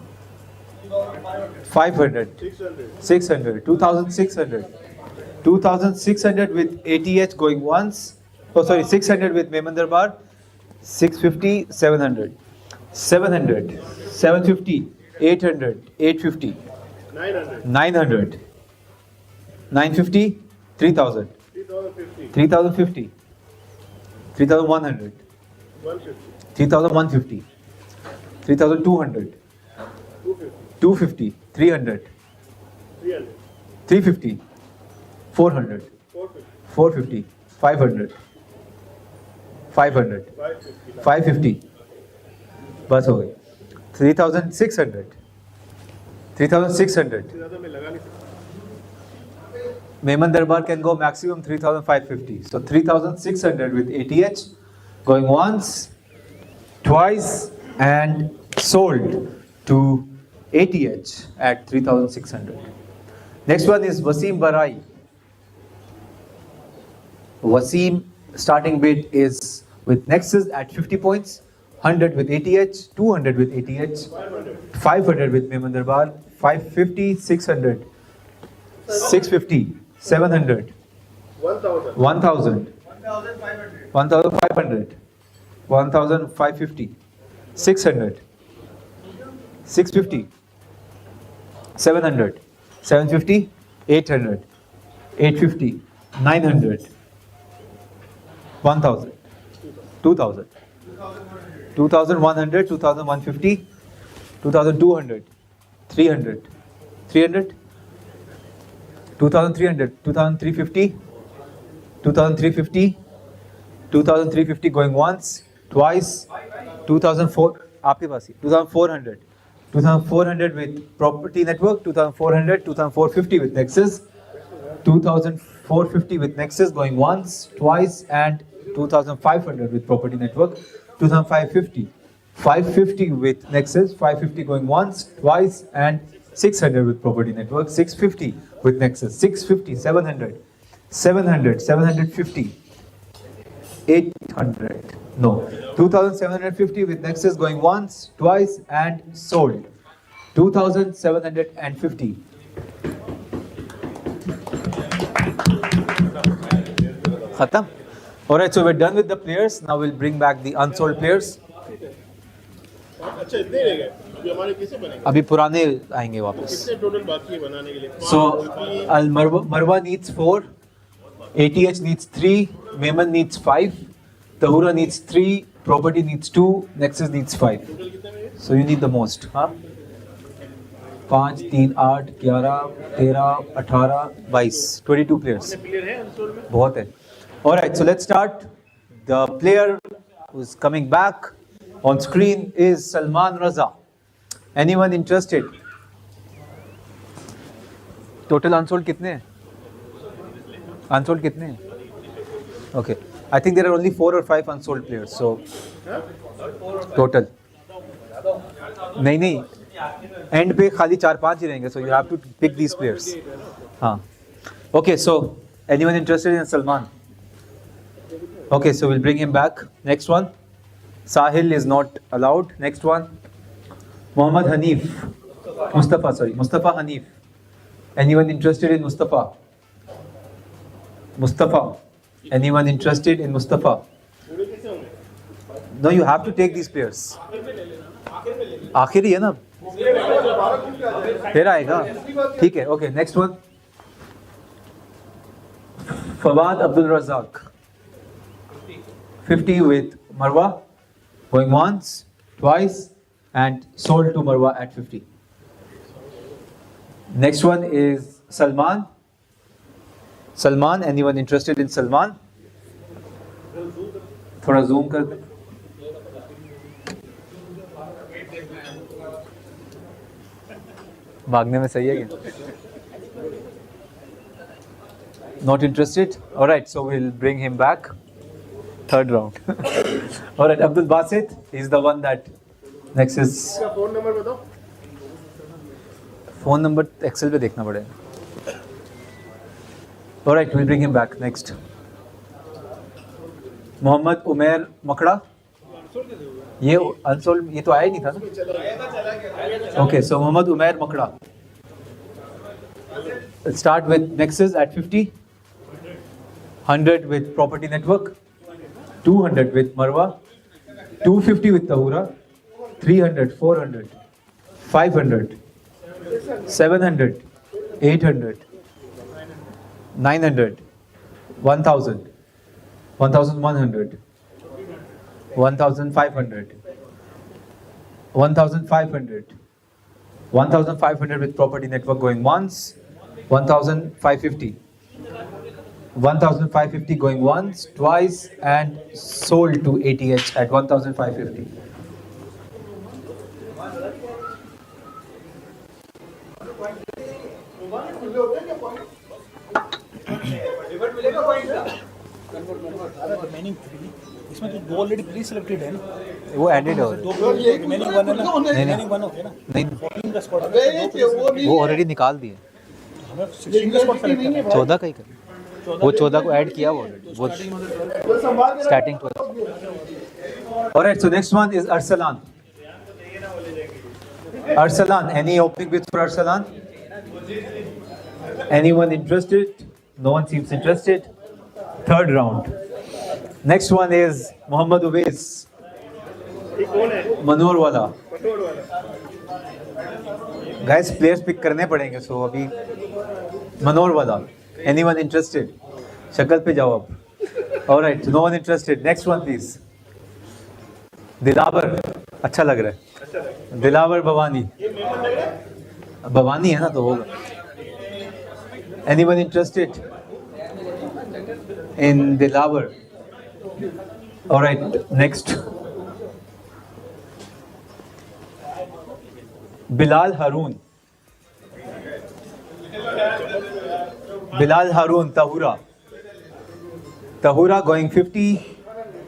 500, 600, 2600, 2600 with ATH going once, 600 with Neyman Darbar, 650, 700, 700, 750, 800, 850, 900, 950, 3000, 3050, 3050, 3100, 150, 3150, 3200, 250, 250, 300, 300, 350, 400, 450, 450, 500, 500, 550, 550, बस हो गई 3600, 3600. ज़्यादा मैं लगा नहीं सकता. Mehman Darbar can go maximum 3550. So 3600 with ATH going once, twice, and sold to ATH at 3600. Next one is Wasim Barai. Wasim starting bid is with Nexus at 50 points, 100 with ATH, 200 with ATH, 500 with Mehman Darbar, 550, 600, 650, 700, 1000, 1000, 1500, 1550, 600, 650, 700, 750, 800, 850, 900, 1000, 2000, 2100, 2150, 2200, 300, 300, 2300, 2350, 2350, 2350 going once, twice, 2004, आपके पास ही 2400, 2400 with property network, 2400, 2450 with Nexus, 2450 with Nexus going once, twice, and 2500 with property network, 2550, 550 with Nexus, 550 going once, twice, and 600 with property network, 650 with Nexus, 650, 700, 700, 750, 800, no, 2750 with Nexus going once, twice, and sold, 2750. Khatam? Alright, so we're done with the players. Now we'll bring back the unsold players. अच्छा इतने रह गए. अभी हमारे किसे बनेंगे? अभी पुराने आएंगे वापस. कितने टोटल बाकी है बनाने के लिए? So Al Marwa needs 4, ATH needs 3, Mehman needs 5, Tahura needs 3, property needs 2, Nexus needs 5. So you need the most. हाँ? 5, 3, 8, 11, 13, 18, 22. 22 players. प्लेयर है अनसोल्ड में? बहुत है. Alright, so let's start. The player who's coming back on screen is Salman Raza. Anyone interested? Total unsold कितने हैं? Unsold कितने हैं? Okay. I think there are only 4 or 5 unsold players. So total. नहीं नहीं. End पे खाली 4-5 ही रहेंगे. So you have to pick these players. हाँ. Okay. So anyone interested in Salman? Okay. So we'll bring him back. Next one. Sahil is not allowed. Next one. Muhammad Hanif. Mustafa Hanif. Anyone interested in Mustafa? Mustafa. Anyone interested in Mustafa? No, you have to take these players. आखिर ही है ना? फिर आएगा. ठीक है. Okay. Next one. Fawad Abdul Razak. 50 with Marwa. Going once, twice, and sold to Marwa at 50. Next one is Salman. Salman, anyone interested in Salman? थोड़ा zoom कर दे. भागने में सही है क्या? Not interested? Alright, so we'll bring him back. Third round. Alright, Abdul Basit, he's the one that next is. इसका phone number बताओ. Phone number Excel पे देखना पड़ेगा. Alright, we'll bring him back. Next. Mohammad उमेर मकड़ा. ये अनसोल्ड, ये तो आया ही नहीं था ना. Okay, so मोहम्मद उमेर मकड़ा. Let's start with Nexus at 50, 100 with Property Network, 200 with Marwa, 250 with Tahura, 300, 400, 500, 700, 800, 900, 1000, 1100, 1500, 1500, 1500 with property network going once, 1550, 1550 going once, twice, and sold to ATH at 1550. इसमें तो दो ऑलरेडी प्री सिलेक्टेड है ना, वो एडेड हो दो remaining one है ना, रिमेनिंग वन हो गया ना, नहीं 14 का स्पॉट है, वो ऑलरेडी निकाल दिए, हमें 16 का स्पॉट सेलेक्ट करना है। 14 का ही कर, वो 14 को ऐड किया वो starting to. Alright, so next one is Arsalan. Arsalan, any opening bids for Arsalan? Anyone interested? No one seems interested. Third round. Next one is Muhammad Uwais. Manor wala. Guys, players pick करने पड़ेंगे, so अभी Manor wala. Anyone interested? शक्ल पे जाओ अब. Alright, no one interested. Next one please. Dilawar, अच्छा लग रहा है. दिलावर भवानी. भवानी है ना तो होगा. Anyone interested in Dilavar? All right, next. Bilal Haroon. Bilal Haroon, Tahura. Tahura going 50,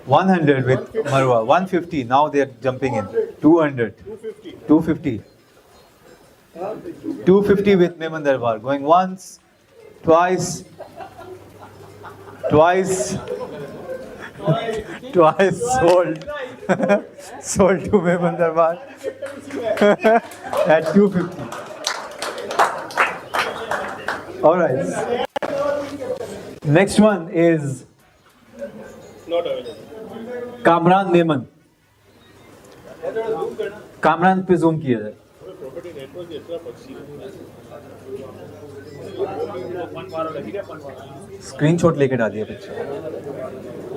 100 with Marwa. 150, now they're jumping in. 200, 250. 250 with Mehman Darbar. Going once, twice, twice, twice sold. Sold to Mehman Darbar at 250. All right. Next one is Kamran Mehman. Kamran पे zoom किया जाए. Screenshot लेके डालिए picture.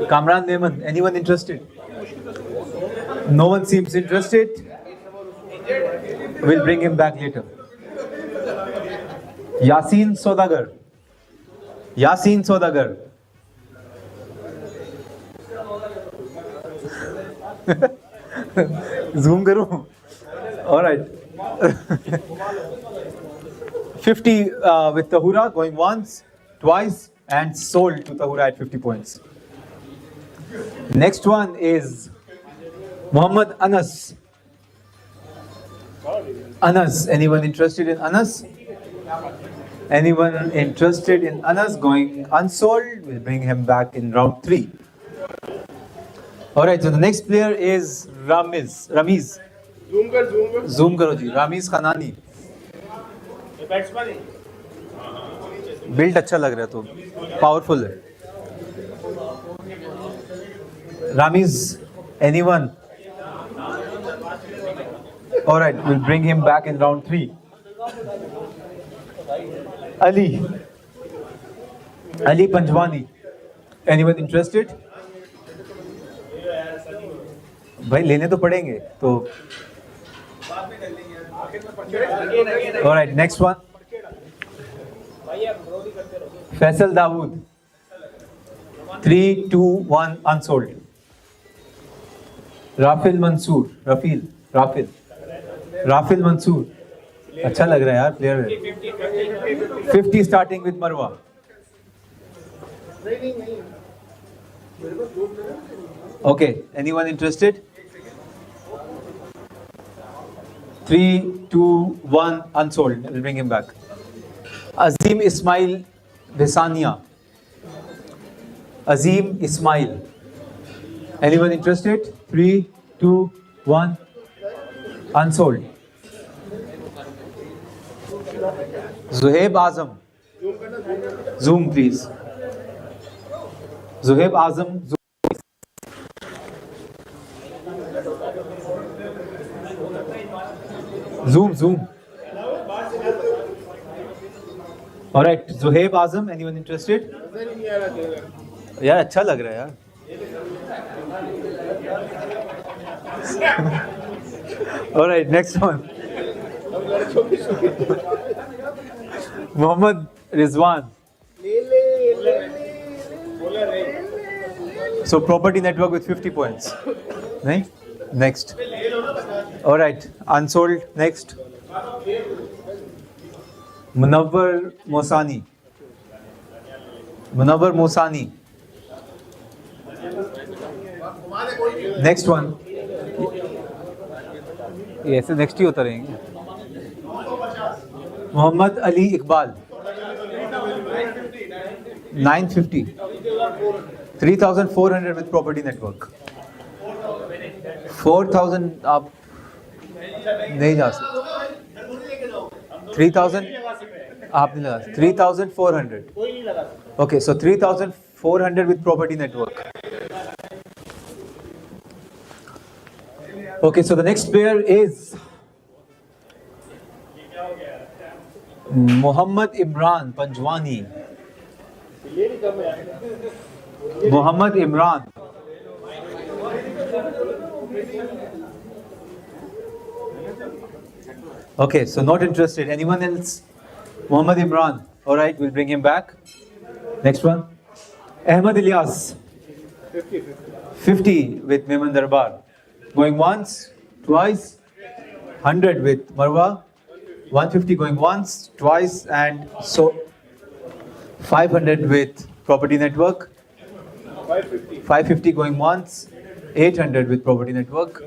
Kamran Mehman, anyone interested? No one seems interested. We'll bring him back later. Yasin Sodagar. Yasin Sodagar. Zoom करूं? All right. 50 with Tahura going once, twice, and sold to Tahura at 50 points. Next one is Muhammad Anas. Anas, anyone interested in Anas? Anyone interested in Anas going unsold? We'll bring him back in round 3. Alright, so the next player is Ramiz. Zoom karo ji. Ramiz Khanani. Build अच्छा लग रहा है तो powerful है. Ramiz, anyone? Alright, we'll bring him back in round 3. Ali Panjwani. Anyone interested? भाई लेने तो पड़ेंगे तो. Alright, next one. Faisal Dawood. 3, 2, 1 unsold. Rafil Mansoor. अच्छा लग रहा है यार player. 50 starting with Marwa. Okay, anyone interested? 3, 2, 1 unsold. We'll bring him back. Azim Ismail Besania. Azim Ismail. Anyone interested? 3, 2, 1 unsold. Zuhaib Azam. Zoom please. Zuhaib Azam. Zoom. All right, Zuhaib Azam, anyone interested? यार अच्छा लग रहा है यार. All right, next one. Mohammad Rizwan. So property network with 50 points. Right? Next. All right, unsold. Next. Munawwar Mosani. Munawwar Mosani. Next one. ये ऐसे next ही होता रहेंगे. Mohammad Ali Iqbal 950 3400 with property network. 4000 आप नहीं जा सकते. 3000 आप नहीं लगा सकते. 3400. Okay, so 3400 with property network. Okay, so the next player is Muhammad Imran Panjwani. Muhammad Imran. Okay, so not interested. Anyone else? Muhammad Imran. All right, we'll bring him back. Next one. Ahmad Ilyas. 50 with Mehman Darbar. Going once, twice, 100 with Marwa, 150 going once, twice, and so 500 with property network, 550 going once, 800 with property network.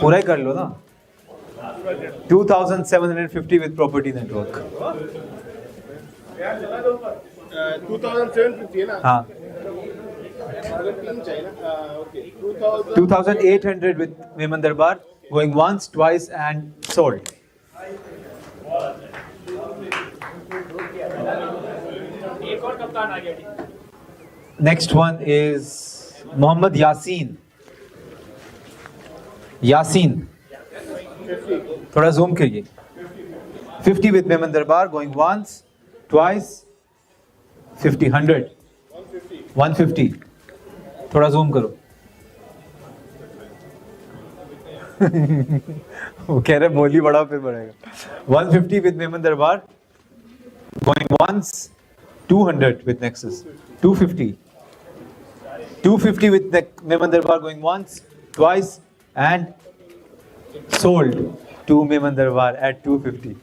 पूरा ही कर लो ना. 2750 with property network. 2750 है ना. हाँ. 2800 with Mehman Darbar, going once, twice, and sold. Next one is Mohammad Yasin. Yasin. थोड़ा zoom करिए. 50 with Mehman Darbar, going once, twice, 50, 100, 150. थोड़ा zoom करो. वो कह रहे बोली बड़ा फिर बढ़ेगा. 150 with Mehman Darbar, going once, 200 with Nexus, 250. 250 with Mehman Darbar going once, twice, and sold to Mehman Darbar at 250.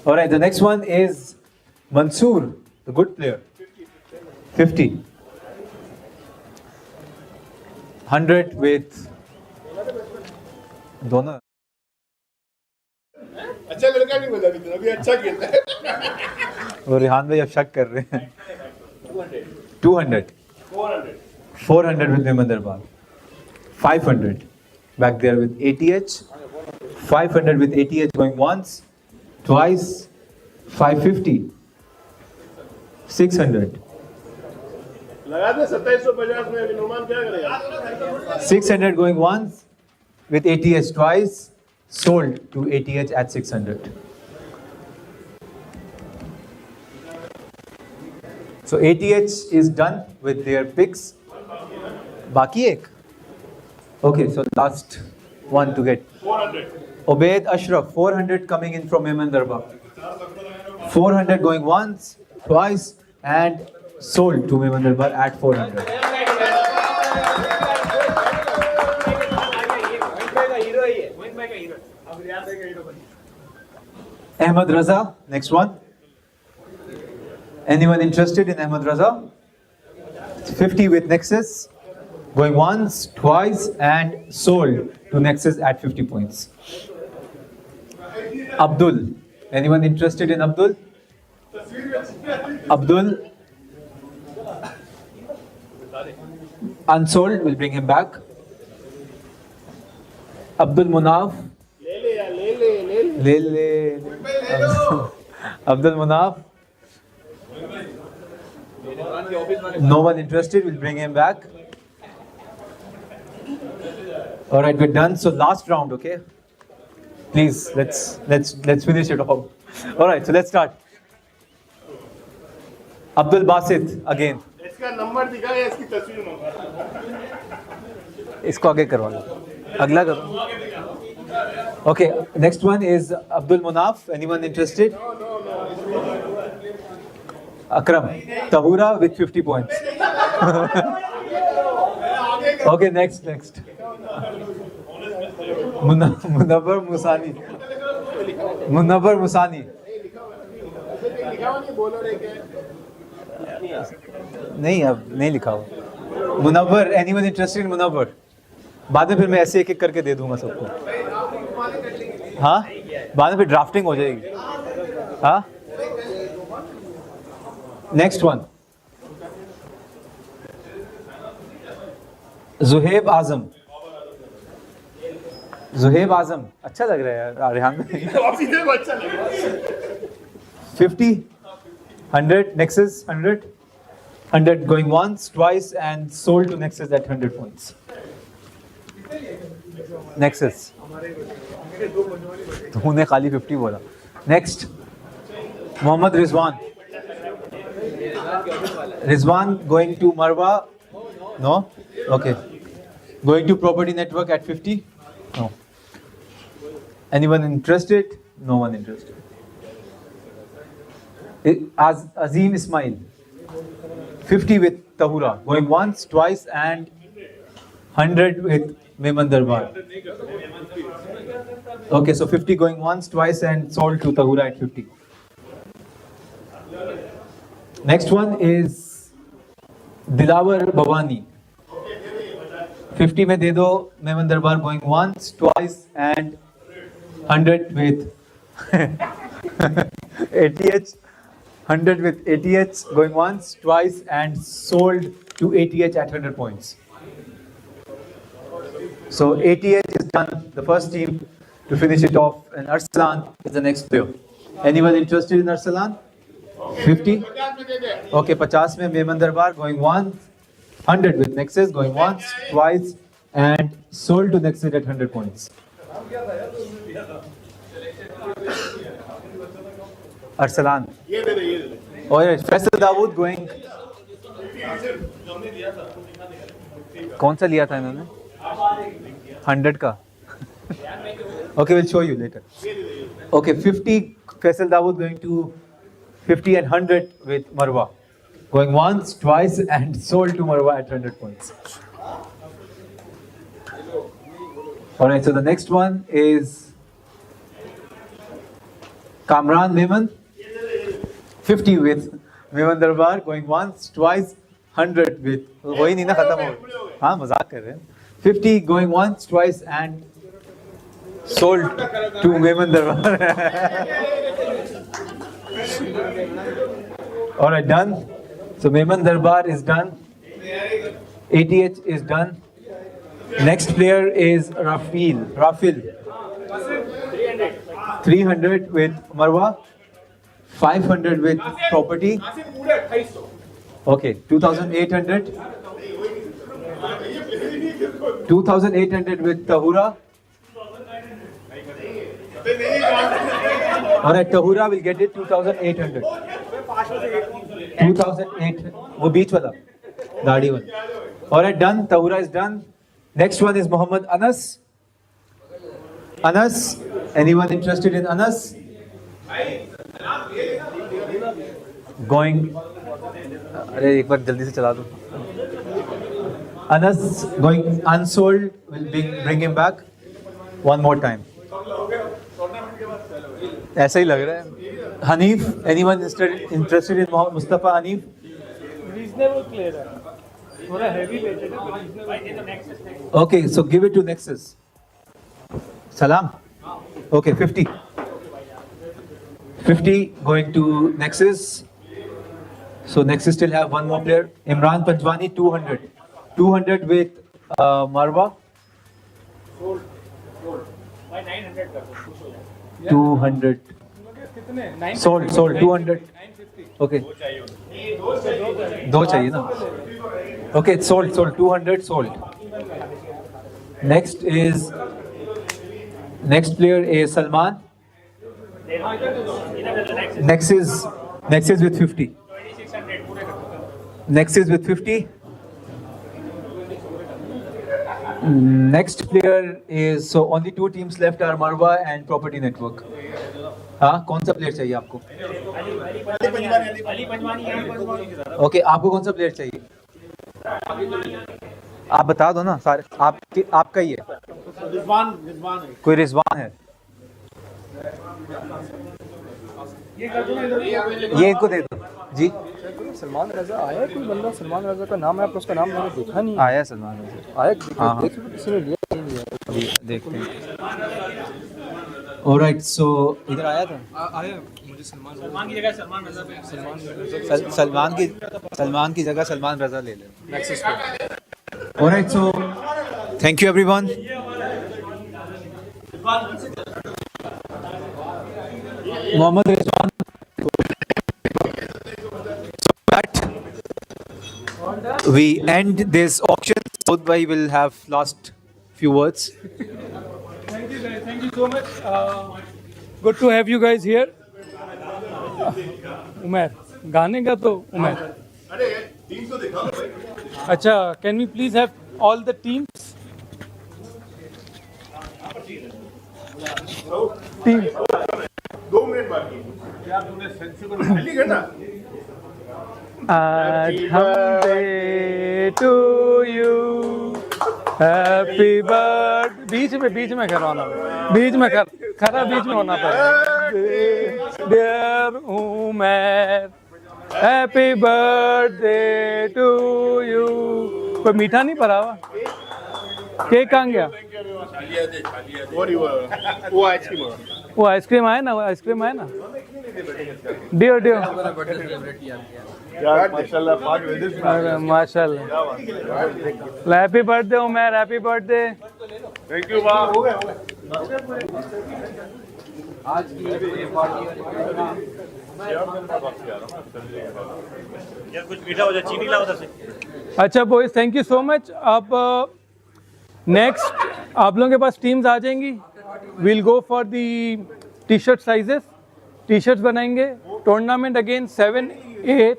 All right, the next one is Mansoor, the good player. 50. 100 with दोनों. अच्छा लड़का नहीं बोला अभी अच्छा खेलता है. और रिहान भाई अब शक कर रहे हैं. 200. 400 with Mehman Darbar. 500 back there with ATH. 500 with ATH going once, twice, 550. 600. लगा दे 2750 में. अभी नुमान क्या करेगा? 600 going once with ATH twice, sold to ATH at 600. So ATH is done with their picks. Baki ek. Okay, so last one to get. 400. Obaid Ashraf, 400 coming in from Mehman Darbar. 400 going once, twice, and sold to Mehman Darbar at 400. Ahmad Raza, next one. Anyone interested in Ahmad Raza? 50 with Nexus, going once, twice, and sold to Nexus at 50 points. Abdul, anyone interested in Abdul? Abdul, unsold, we'll bring him back. Abdul Munaf, le. Abdul Munaf, no one interested, we'll bring him back. Alright, we're done. So last round, okay? Please, let's finish it off. All right, so let's start. Abdul Basit again. इसका number दिखा या इसकी तस्वीर मंगा? इसको आगे करवा लो. अगला करो. Okay, next one is Abdul Munaf. Anyone interested? Akram. Tahura with 50 points. Okay, next. Munawwar Musani. Munawwar Musani. लिखा हुआ नहीं बोलो रे क्या? नहीं अब नहीं लिखा हुआ. Munawwar, anyone interested in Munawwar? बाद में फिर मैं ऐसे एक करके दे दूंगा सबको. हाँ, बाद में फिर ड्राफ्टिंग हो जाएगी. हाँ. Next one. जुहेब आजम. जुहेब आजम अच्छा लग रहा है यार. रेहान में 50, 100, Nexus 100 going once, twice, and sold to Nexus at 100 points. Nexus. तूने खाली 50 बोला. Next, Mohammad Rizwan. Rizwan going to Marwa? No? Okay. Going to Property Network at 50? No. Anyone interested? No one interested. Azim Ismail. 50 with Tahura. Going once, twice, and 100 with Mehman Darbar. Okay, so 50 going once, twice, and sold to Tahura at 50. Next one is Dilawar Bhavani. 50 में दे दो Mehman Darbar going once, twice, and 100 with ATH. 100 with ATH going once, twice, and sold to ATH at 100 points. So ATH is done, the first team to finish it off, and Arsalan is the next player. Anyone interested in Arsalan? 50? Okay, 50 में Mehman Darbar going once, 100 with Nexus going once, twice, and sold to Nexus at 100 points. Arsalan. Oh yeah, Faisal Dawood going. कौन सा लिया था इन्होंने? 100 का. Okay, we'll show you later. Okay, 50 Faisal Dawood going to 50 and 100 with Marwa. Going once, twice, and sold to Marwa at 100 points. Alright, so the next one is Kamran Mehman. 50 with Mehman Darbar. Going once, twice, 100 with. वही नहीं ना खत्म हो. हाँ मजाक कर रहे हैं. 50 going once, twice, and sold to Mehman Darbar. Alright, done. So Mehman Darbar is done. ATH is done. Next player is Rafil. 300 with Marwa. 500 with Property. Okay, 2,800. 2,800 with Tahura. Alright, Tahura will get it 2,800. 2,800. वो बीच वाला, दाढ़ी वाला. Alright, done. Tahura is done. Next one is Muhammad Anas. Anas. Anyone interested in Anas? Going. अरे एक बार जल्दी से चला दो. Anas going unsold. Will bring him back one more time. ऐसा ही लग रहा है. Hanif, anyone interested in Mustafa Hanif? Reasonable player है. थोड़ा heavy weighted है, but reasonable. Okay, so give it to Nexus. Salam. Okay, 50. 50 going to Nexus. So Nexus still have one more player. Imran Panjwani 200. 200 with Marwa. Sold. By 900 कर दो. 200. कितने? Sold 200. 950. Okay. दो चाहिए ना. Okay, sold 200 sold. Next is Next player is Salman. Next is with 50. Next is with 50. Next player is, so only two teams left are Marwa and Property Network. हाँ, कौन सा player चाहिए आपको? Okay, आपको कौन सा प्लेयर चाहिए? आप बता दो ना सारे, आपका ही है। रिजवान है। कोई रिजवान है? ये इनको दे दो जी। सलमान रजा आया कोई बंदा, सलमान रजा का नाम है, पर उसका नाम मैंने देखा नहीं। आया सलमान रजा, आया? हाँ, किसी ने लिया नहीं लिया? देखते हैं। ऑलराइट, सो इधर आया था? आया, मुझे सलमान की जगह सलमान रजा पे सलमान की जगह सलमान रजा ले ले। Alright, so thank you everyone. Mohammad Rizwan, we end this auction. Both bhai will have last few words. Thank you guys, thank you so much. Good to have you guys here. Umar, गाने का तो उमर। अरे टीम को दिखाओ भाई। अच्छा, can we please have all the teams? Team. 2 minute बाकी। क्या तूने सेंसिबल खाली करना? आज birthday to you, happy birthday। बीच में करवाना, बीच में होना पड़ेगा। Dear Umar, happy birthday to you। कोई मीठा नहीं पड़ा हुआ? केक कहाँ गया? वो आइसक्रीम आया ना, डियो माशाल्लाह। Happy birthday Umar, happy birthday. Thank you. वाह, हो गया। आज की यार कुछ मीठा हो जाए, चीनी लाओ उधर से। अच्छा boys, thank you so much. अब नेक्स्ट आप लोगों के पास टीम्स आ जाएंगी। Will go for the T shirt sizes, T shirts बनाएंगे। टूर्नामेंट अगेन 7, 8,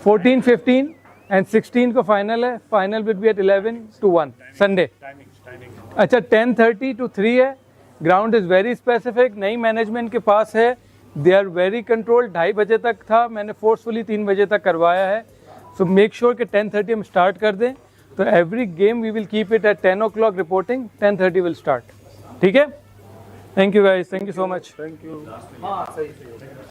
14, 15 एंड 16 को फाइनल है। Final will be at 11 to 1 Sunday. अच्छा, 10:30 to 3 है। ग्राउंड इज़ वेरी स्पेसिफिक, नई मैनेजमेंट के पास है। They are very controlled. 2:30 बजे तक था, मैंने फोर्सफुली 3 बजे तक करवाया है। सो मेक श्योर कि 10:30 हम स्टार्ट कर दें। तो every game we will keep it at 10 o'clock reporting, 10:30 will start. ठीक है, thank you guys, thank you so much. Thank you.